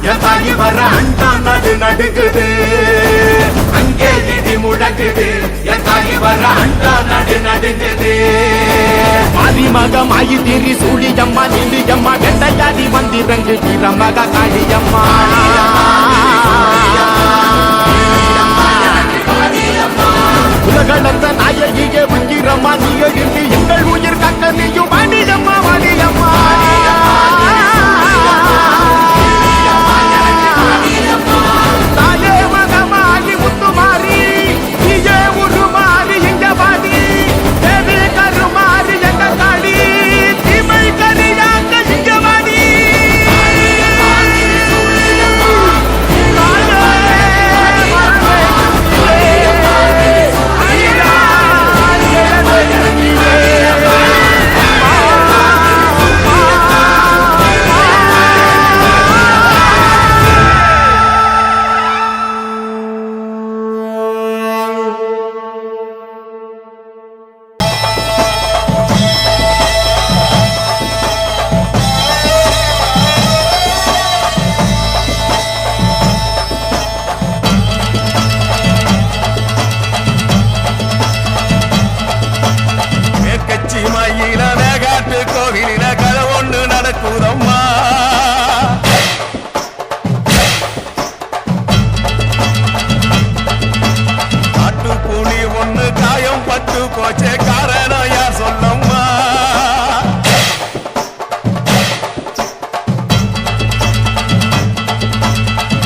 என் தாயி வர அண்டா நடு நடுக்குது அங்கே இடி முழங்குது என் தாயி வர அண்டா நடு நடுங்குது மதிமக மாயி திரி சூழியம்மா நிலியம்மா கெண்டையாதி வந்திரங்கு வீரமக காளியம்மா கெட்டு போச்சே காரணம் யார் சொல்லம்மா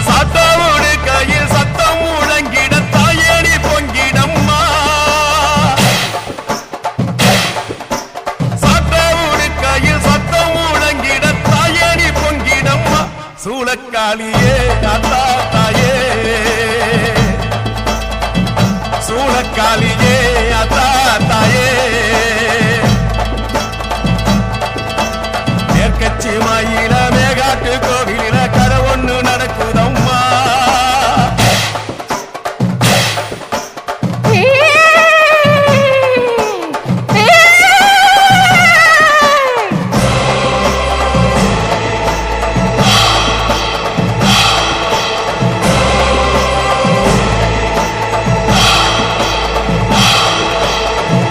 சாத்தாவோடு கையில் சத்தம் முழங்கிட தாயேடி பொங்கிடம்மா சாத்தாவோடு கையில் சத்தம் முழங்கிட தாயேடி பொங்கிடம்மா சூளக்காளியே தாத்தா தாயே சூளக்காளியே அத்தா தாயே மேற்கட்சி மயில மேகாட்டு கோவிலில கதை ஒண்ணு நடக்குதம்மா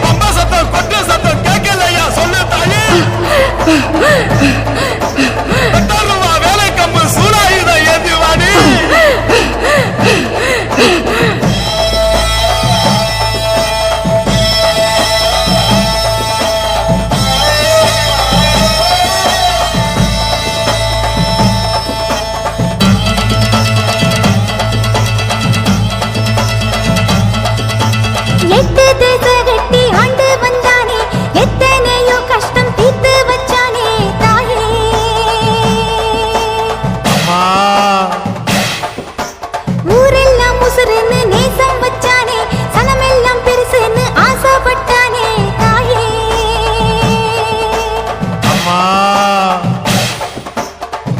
பம்ப சத்தம் கொட்டு சத்தம் கேட்கலையா சொல்லு தாயே ரூபா வேலை கம்பு சூடாயுத ஏந்துவாடி எட்டு திசை கட்டி ஆண்டு வந்தானே எத்தனையோ கஷ்டம் தீர்த்து வச்சானே தாயே அம்மா ஊரெல்லாம் முசுறுன்னு நேசம் வச்சானே சனமெல்லாம் பெருசுன்னு ஆசைப்பட்டானே தாயே அம்மா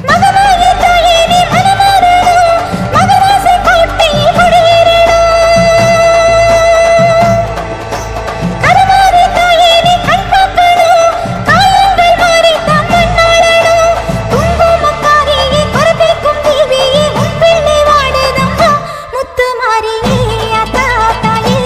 மகமாயி தாயே நீ மனமாறணும் மகராசி கோட்டை கொடியேறணும் கருமாறி தாயே நீ கண் பார்க்கணும் காயங்கள் மாறி தம்மண்ணாளணும் குங்குமக்காரியே கருப்பிக்கும் தேவியே உன் பிள்ளை வாடுதம்மா முத்து மாறியே அத்தா தாயே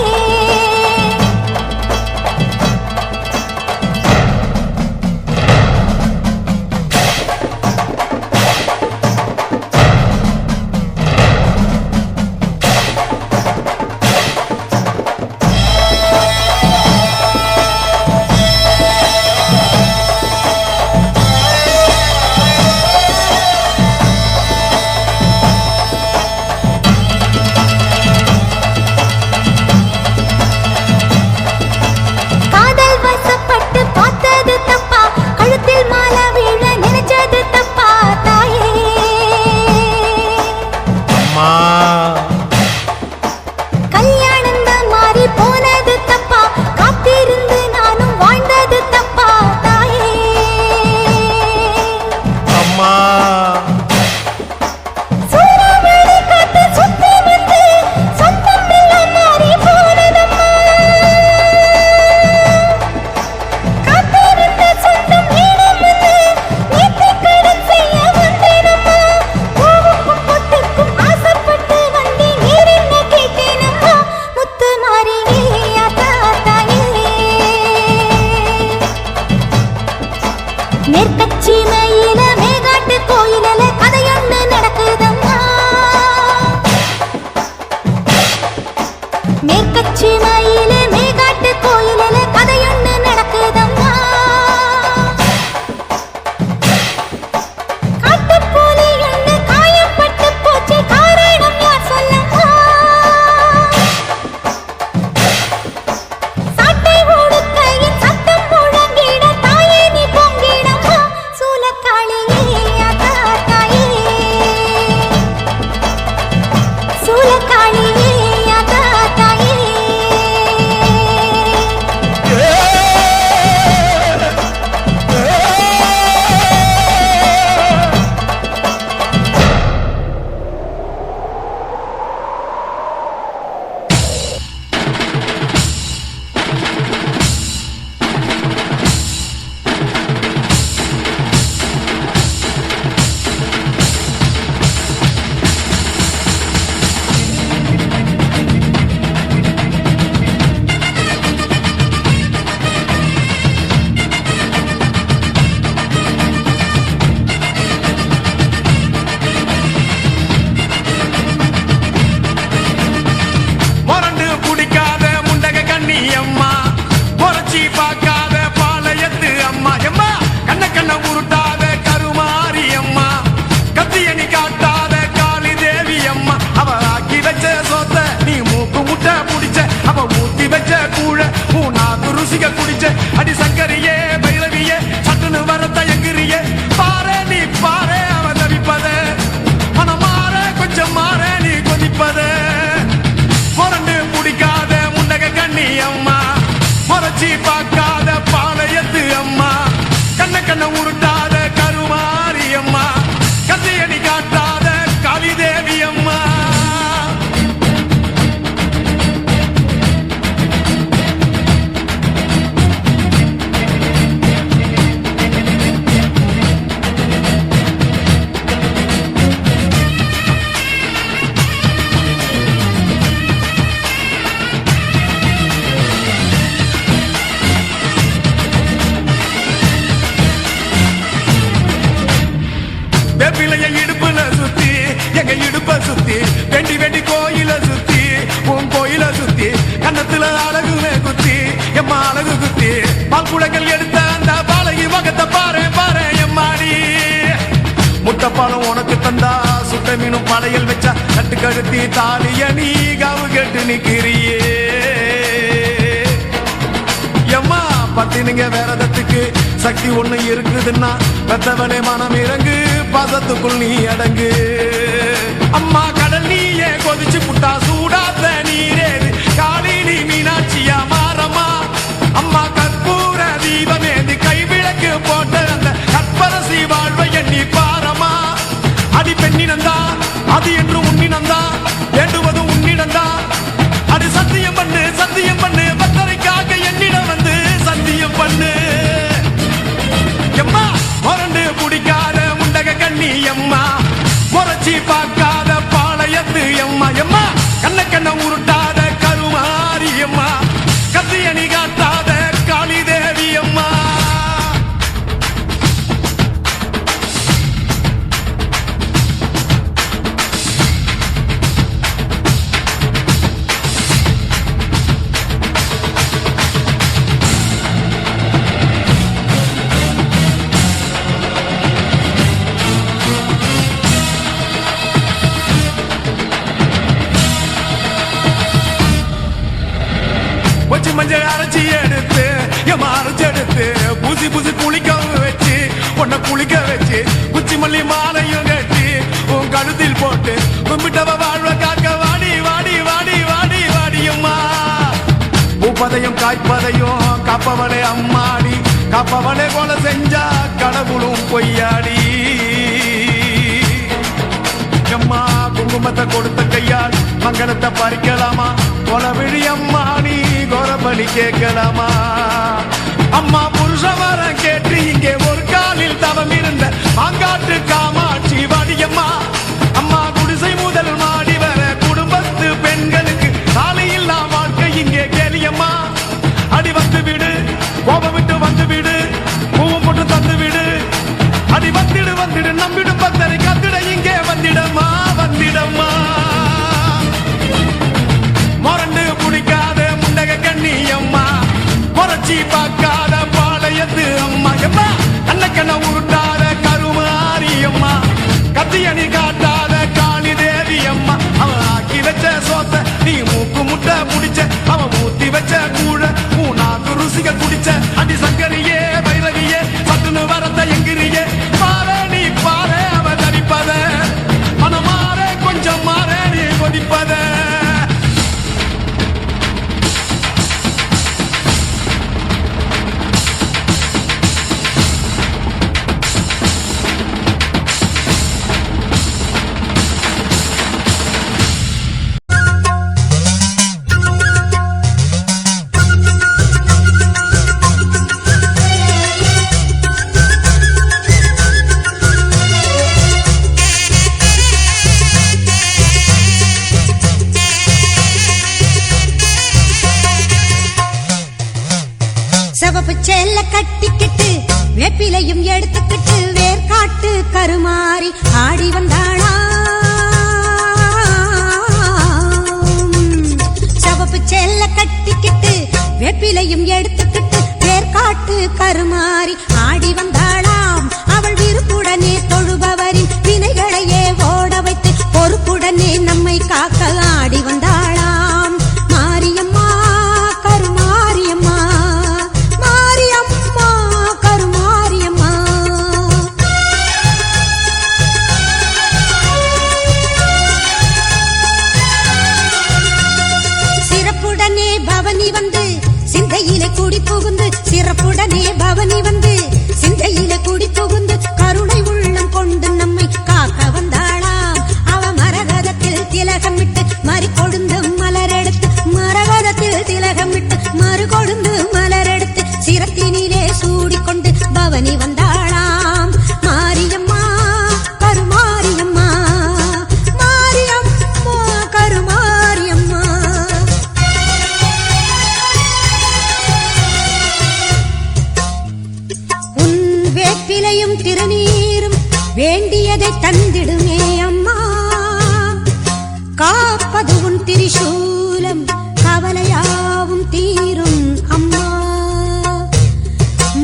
காதல் வசப்பட்டு பார்த்தது தப்பா கழுத்தில் மாலை வீழ நினைச்சது தப்பா தாயே அம்மா கல்யாணம் தான் மாறி போனது தப்பா காத்திருந்து நானும் வாழ்ந்தது தப்பா தாயே அம்மா சூறாவளி காத்து சுத்தி வந்து சொந்தம் எல்லாம் மாறி போனதம்மா காத்திருந்த சொந்தம் இடம் வந்து நேற்று கடன் செய்ய வந்தேனம்மா பூவுக்கும் பொட்டுக்கும் ஆசைப்பட்டு வந்தேன் நீர் என்ன கேட்டேனம்மா முத்து மாறியே அத்தா தாயே மேற்கட்சி மயில மேகாட்டு கோயிலில கதையொன்னு நடக்குதம்மா மேற்கட்சி மயில மேகாட்டு கோயிலில கதையொன்னு நடக்குதம்மா காட்டுப்புலி ஒண்ணு காயப்பட்டு போச்சு காரணம் யார் சொல்லம்மா சாட்டை ஓடுக்கையில் சத்தம் முழங்கிட தாயே நீ பொங்கிடம்மா சூலக்காளியே அத்தா தாயே சூலக்காளியே அத்தா தாயே முரண்டு பிடிக்காத முண்டக கண்ணி அம்மா முறைச்சி பார்க்காத பாளையத்து அம்மா எம்மா கண்ண கண்ண உருட்டாத கருமாரி அம்மா கத்தியணி காட்டாத காளி தேவி அம்மா அவ ஆக்கி வச்ச சோத்த நீ மூக்கு முட்டை புடிச்ச அவ ஊத்தி வச்ச கூழ மூணாவது ருசிக குடிச்ச அடி சங்கரியே பைரவியே சட்டுன்னு வர தயங்குறியே பாரு நீ பாரு அவ தவிப்பத மனம் மாற கொஞ்சம் மாற நீ கொதிப்பத முரண்டு பிடிக்காத முண்டக கண்ணி அம்மா முறைச்சி பார்க்காத பாளையத்து அம்மா கண்ண கண்ண உருட்டாத கருமாரி அம்மா கத்தியணி காட்டாத காளி தேவி அம்மா வெப்பிலைய இடுப்புல சுத்தி எங்க இடுப்ப சுத்தி வெண்டி வெண்டி கோயில சுத்தி உன் கோயில சுத்தி கண்ணத்துல அழகுமே குத்தி எம்மா அழகு குத்தி பால் குடங்கள் எடுத்த அந்த பாலகி மகத்தை பாரு பாரு எம்மாடி முட்டைப்பாலம் உனக்கு தந்தா சுட்ட மீனும் படையல் வச்சா கட்டு கழுத்தி தாலிய நீ காவு கேட்டு நிக்கிறியே எம்மா பத்தினுங்க வேறதத்துக்கு சக்தி ஒண்ணு இருக்குதுன்னா பெத்தவனே மனம் இறங்கு பாசத்துக்குள் நீ அடங்கு அம்மா கடல் நீயே கொதிச்சு புட்டா சூடாத்த நீரேது காளி நீ மீனாட்சியா மாறம்மா அம்மா கற்பூர தீபமேந்தி கைவிளக்கு போட்ட அந்த கற்பரசி வாழ்வை எண்ணி பாரம்மா அடி பெண்ணினந்தா அது என்று உன்னினந்தா வேண்டுவது உன்னிடந்தா அது சத்தியம் பண்ணு பத்தரைக்காக என்னிடம் வந்து சத்தியம் பண்ணு எம்மா முரண்டு பிடிக்காத முண்டக கண்ணி எம்மா முறைச்சி பார்க்காத பாளையத்து எம்மா எம்மா கண்ண கண்ண உருட்டாத கருமாரி எம்மா கத்தியணி காட்டாத காளி தேவி அம்மா வச்சு மஞ்சள் அரைச்சி எடுத்து எம்மா அரைச்சி எடுத்து பூசி பூசி குளிக்கவும் வச்சு உன்னை குளிக்க வச்சு குச்சி மல்லி மாலையும் கட்டி உன் கழுத்தில் போட்டு கும்பிட்டவ வாழ்வ காக்க வாடி வாடி வாடி வாடி வாடியம்மா பூப்பதையும் காய்ப்பதையும் காப்பவளே அம்மாடி காப்பவளே போல செஞ்சா கடவுளும் பொய்யாடி அம்மா குங்குமத்தை கொடுத்த கையால் மங்களத்தை பறிக்கலாமா கொலவிழி அம்மா நீ கோரபலி கேட்கலாமா அம்மா புருஷ வரம் கேட்டு இங்கே ஒரு காலில் தவம் இருந்த மாங்காட்டு காமாட்சி வாடியம்மா அம்மா குடிசை முதல் மாடி வர குடும்பத்து பெண்களுக்கு சாலையில்லா வாழ்க்கை இங்கே கேலியம்மா அடி வந்து விடு கோபம் விட்டு வந்து விடு பூவும் போட்டு தந்து விடு அடி வந்துடு நம்பிடும் பத்தரை கத்திட இங்கே வந்திடம்மா வந்திடம்மா முரண்டு பிடிக்காத முண்டக கண்ணி அம்மா முறைச்சி பார்க்காத பாளையத்து அம்மா எம்மா கண்ண கண்ண உருட்டாத கருமாரி அம்மா கத்தியணி காட்டாத காளி தேவி அம்மா அவன் ஆக்கி வச்ச சோத்த நீ மூக்கு முட்டை புடிச்ச அவன் ஊத்தி வச்ச கூழ மூணாவது ருசிக குடிச்ச அடி சங்கரியே பைரவியே சட்டுன்னு வரத்த எங்கிரியே பாரு நீ பாரு அவ தவிப்பத மனம் மாற கொஞ்சம் மாற நீ கொதிப்பத சிவப்பு சேல கட்டிக்கிட்டு வேப்பிலையும் எடுத்துக்கிட்டு வேர்காட்டு கருமாறி ஆடி வந்தாளா. சிவப்பு சேல கட்டிக்கிட்டு வேப்பிலையும் எடுத்துக்கிட்டு வேர்காட்டு கருமாறி ஆடி வந்தாளாம் அவள் விருப்புடனே தொழுபவரின் வினைகளையே ஓட வைத்து பொறுப்புடனே நம்மை காக்க ஆடி வந்தாளாம் மாரியம்மா கருமாரியம்மா மாரியம்மா கருமாரியம்மா சிறப்புடனே பவனி வந்து சிந்தையிலே குடி புகுந்து சிறப்புடனே பவனி வந்து சிந்தையிலே குடி புகுந்து கருணை உள்ளம் கொண்டு நம்மை காக்க வந்தாளாம் அவ மரகதத்தில் திலகமிட்டு மறி கொழுந்து மலரெடுத்து மரகதத்தில் திலகமிட்டு மறு கொழுந்து மலரெடுத்து சிரத்தினிலே சூடிக்கொண்டு பவனி வந்தாளாம் மாரியம்மா கருமாரியம்மா மாரியம்மா கருமாரியம்மா உன் வேப்பிலையும் திருநீரும் வேண்டியதை தந்திடுமே அம்மா காப்பது உன் திரிசூலம் கவலையாவும் தீரும் அம்மா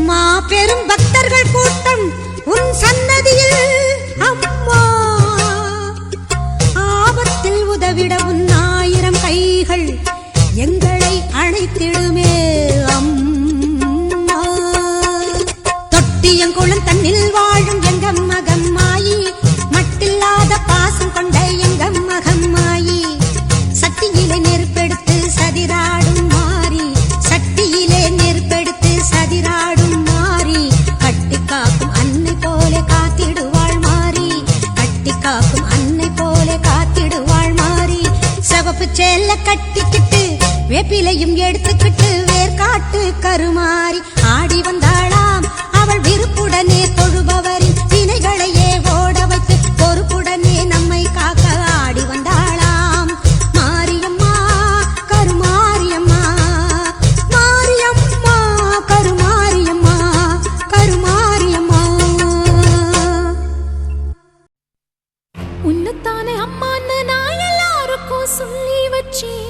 மாபெரும் பக்தர்கள் கூட்டம் உன் சன்னதியில் அம்மா ஆபத்தில் உதவிட உன் 1000 கைகள் எங்களை அழைத்திடுமே அம்மா தொட்டியங்குளம் தன்னில் வாழும் எங்க மகம்மாயி மட்டில்லாத பாசம் கொண்ட எங்க மகம்மாயி சட்டியிலே நெருப்பெடுத்து சதிராடும் மாறி சட்டியிலே நெருப்பெடுத்து சதிராடும் மாறி கட்டி காக்கும் அன்னை போல காத்திடுவாள் மாறி கட்டி காக்கும் அன்னை போல காத்திடுவாள் மாறி சிவப்பு சேல கட்டிக்கிட்டு வேப்பிலையும் எடுத்துக்கிட்டு வேர்காட்டு கருமாறி ஆடி வந்தாளாம் அவள் விருப்புடனே தொழுபவரின் வினைகளையே ஓட வைத்து பொறுப்புடனே நம்மை காக்க ஆடி வந்தாளாம் மாரியம்மா கருமாரியம்மா மாரியம்மா கருமாரியம்மா கருமாரியம்மா உன்னத்தானே அம்மான்னு நான் எல்லாருக்கும் சொல்லி வச்சேன்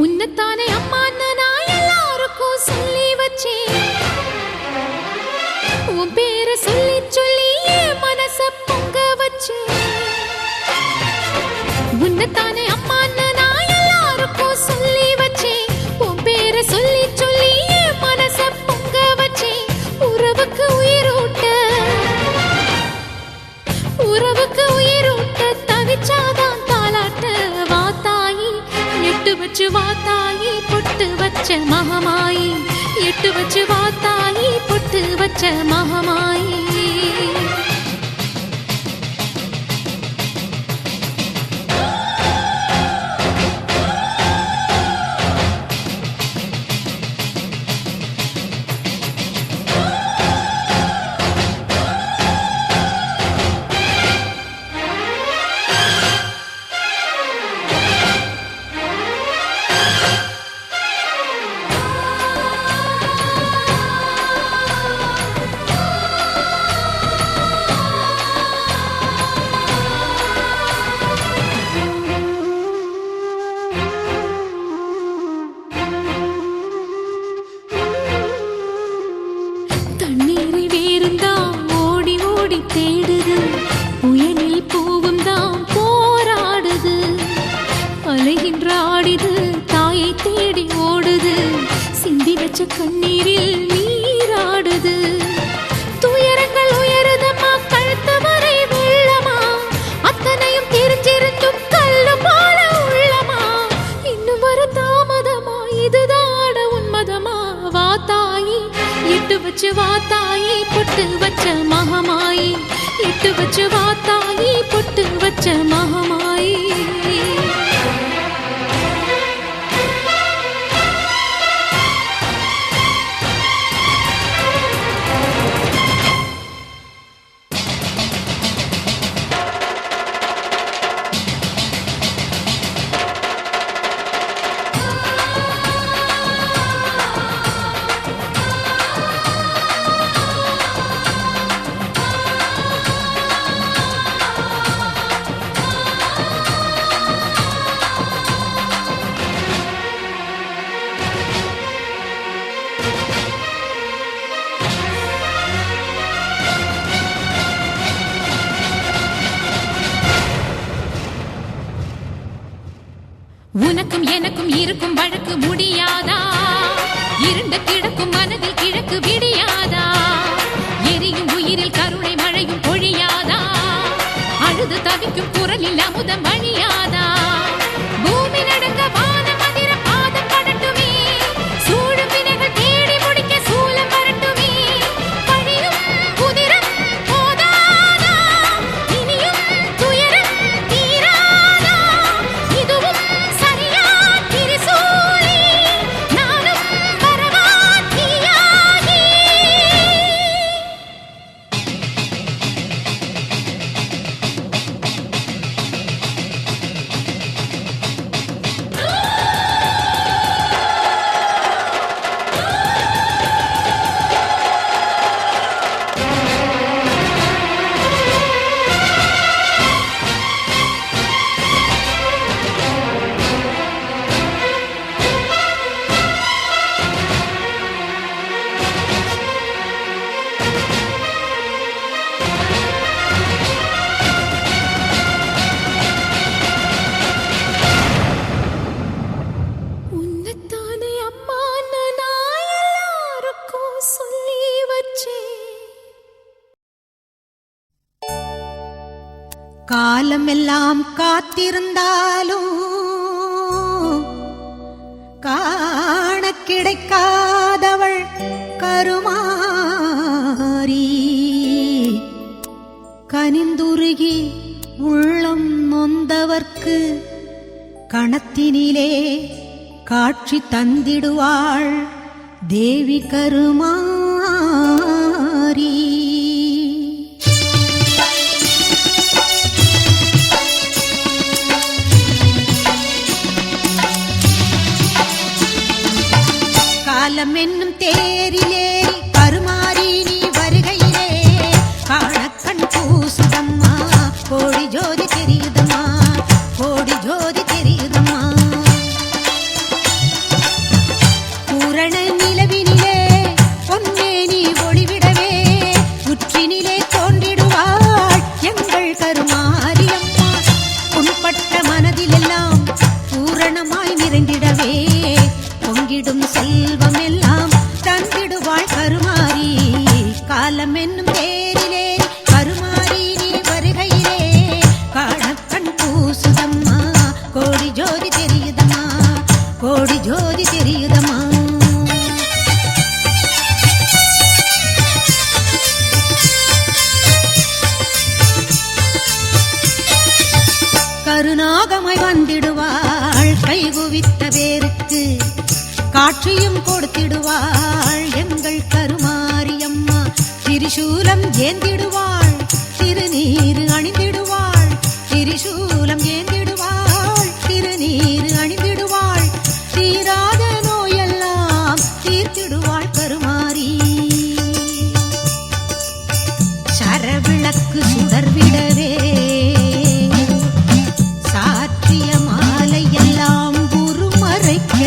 உன்னத்தானே அம்மான்னு நான் எல்லாருக்கும் சொல்லி வச்சேன் உன் பேரை சொல்லி சொல்லி என் மனச பொங்க வச்சேன் உன்னத்தானே அம்மான்னு நான் எல்லாருக்கும் சொல்லி வச்சேன் உன் பேரை சொல்லி சொல்லி என் மனச பொங்க வச்சேன் உறவுக்கு உயிரூட்ட தவிச்சாதான் தாலாட்ட வாத்தாயி எட்டு வச்சு வாத்தாயி பொட்டு வச்ச மகமாயி எட்டு வச்சு வாத்தாயி பொட்டு வச்ச மகமாயி தண்ணீரை வேறுந்தான் ஓடி ஓடி தேடுது புயலில் பூவும் தான் போராடுது அலைகின்ற ஆடிது தாயை தேடி ஓடுது சிந்தி வச்ச கண்ணீரில் நீராடுது துயரங்கள் உயருதமா கழுத்து வரை வெள்ளமா அத்தனையும் தெரிஞ்சிருந்தும் கல்லு போல உள்ளமா இன்னும் வர தாமதமா இதுதான உன்மதமா வாத்தாயி எட்டு வச்சு வாத்தாயி பொட்டு வச்ச மகமாயி எட்டு வச்சு வாத்தாயி பொட்டு வச்ச மகமாயி உனக்கும் எனக்கும் இருக்கும் வழக்கு முடியாதா? இருண்ட கிழக்கும் மனதில் கிழக்கு விடியாதா? எரியும் உயிரில் கருணை மழையும் பொழியாதா? அழுது தவிக்கும் குரலில் அமுதம் வழியாதா? பூமி நடுங்க வானம் அதிர பாதம் படட்டுமே, சூழும் வினைகள் தேடி முடிக்க சூலம் வரட்டுமே. பழியும் புதிரும் போதாதா, இனியும் துயரம் தீராதா? இதுவும் சரியா திரிசூலி, நானும் வரவா தீயாகி. உன்னத்தானே அம்மான்னு நான் எல்லாருக்கும் சொல்லி வச்சேன். காலமெல்லாம் காத்திருந்தாலும் காண கிடைக்காதவள் கருமாரி, கனிந்துருகி உள்ளம் நொந்தவர்க்கு கணத்தினிலே காட்சி தந்திடுவாள் தேவி கருமாரி. காலம் என்னும் தேரிலேறி கருமாரி நீ வருகையிலே காணக்கண் பூசுதம்மா, கோடி ஜோதி தெரியுதம்மா, கோடி ஜோதி தெரியுதம்மா. பூரண நிலவினிலே பொன்னே நீ ஒளிவிடவே உற்றினிலே தோன்றிடுவாள் எங்கள் கருமாரியம்மா. உன்பட்ட மனதிலெல்லாம் பூரணமாய் நிறைந்திடவே பொங்கிடும் செல்வம் எல்லாம் தந்திடுவாள் கருமாரி. காலம் என்னும் தேரிலே கருமாரி நீ வருகையிலே காணக்கண் பூசுதம்மா, கோடி ஜோதி தெரியுதம்மா, கோடி ஜோதி தெரியுதம்மா. கருநாகமாய் வந்திடுவாள் கைகுவித்த பேருக்கு காட்சியும் கொடுத்திடுவாள் எங்கள் கருமாரியம்மா. திரிசூலம் ஏந்திடுவாள், திருநீரு அணிந்திடுவாள், திரிசூலம் ஏந்திடுவாள், திருநீரு அணிந்திடுவாள். தீராத நோயெல்லாம் தீர்த்திடுவாள் கருமாரி. சரவிளக்கு சுடர்விடவே சாற்றிய மாலை எல்லாம் குருமறைக்க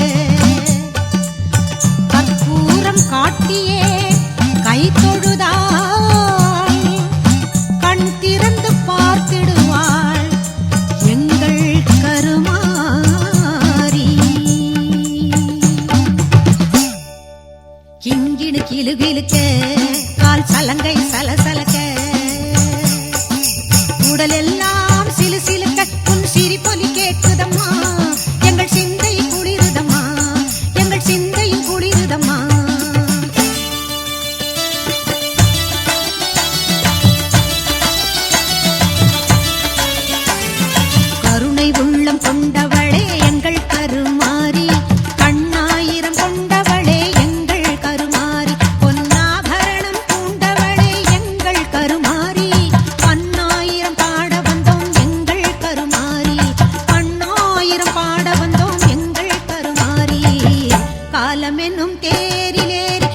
கற்பூரம் காட்டியே கை தொழுதாள், கண் திறந்து பார்த்திடுவாள் எங்கள் கருமாரி. கிங்கிடு கிளுகிழுக்க கால் சலங்கை சலசலக்க உடலெல்லாம் சிலு சிலுக்க உன் சிரிப்பொலி கேட்குதம்மா, எங்கள் சிந்தை குளிருதம்மா, எங்கள் சிந்தையும் குளிருதம்மா. கருணை உள்ளம் கொண்டவளே எங்கள் கருமாரி, கண்ணாயிரம் கொண்டவளே எங்கள் கருமாரி, பொன்னாபரணம் பூண்டவளே எங்கள் கருமாரி, பன்னாயிரம் பாட வந்தோம் எங்கள் கருமாரி, பன்னாயிரம் பாட வந்தோம் எங்கள் கருமாரி. காலம் என்னும் தேரிலேறி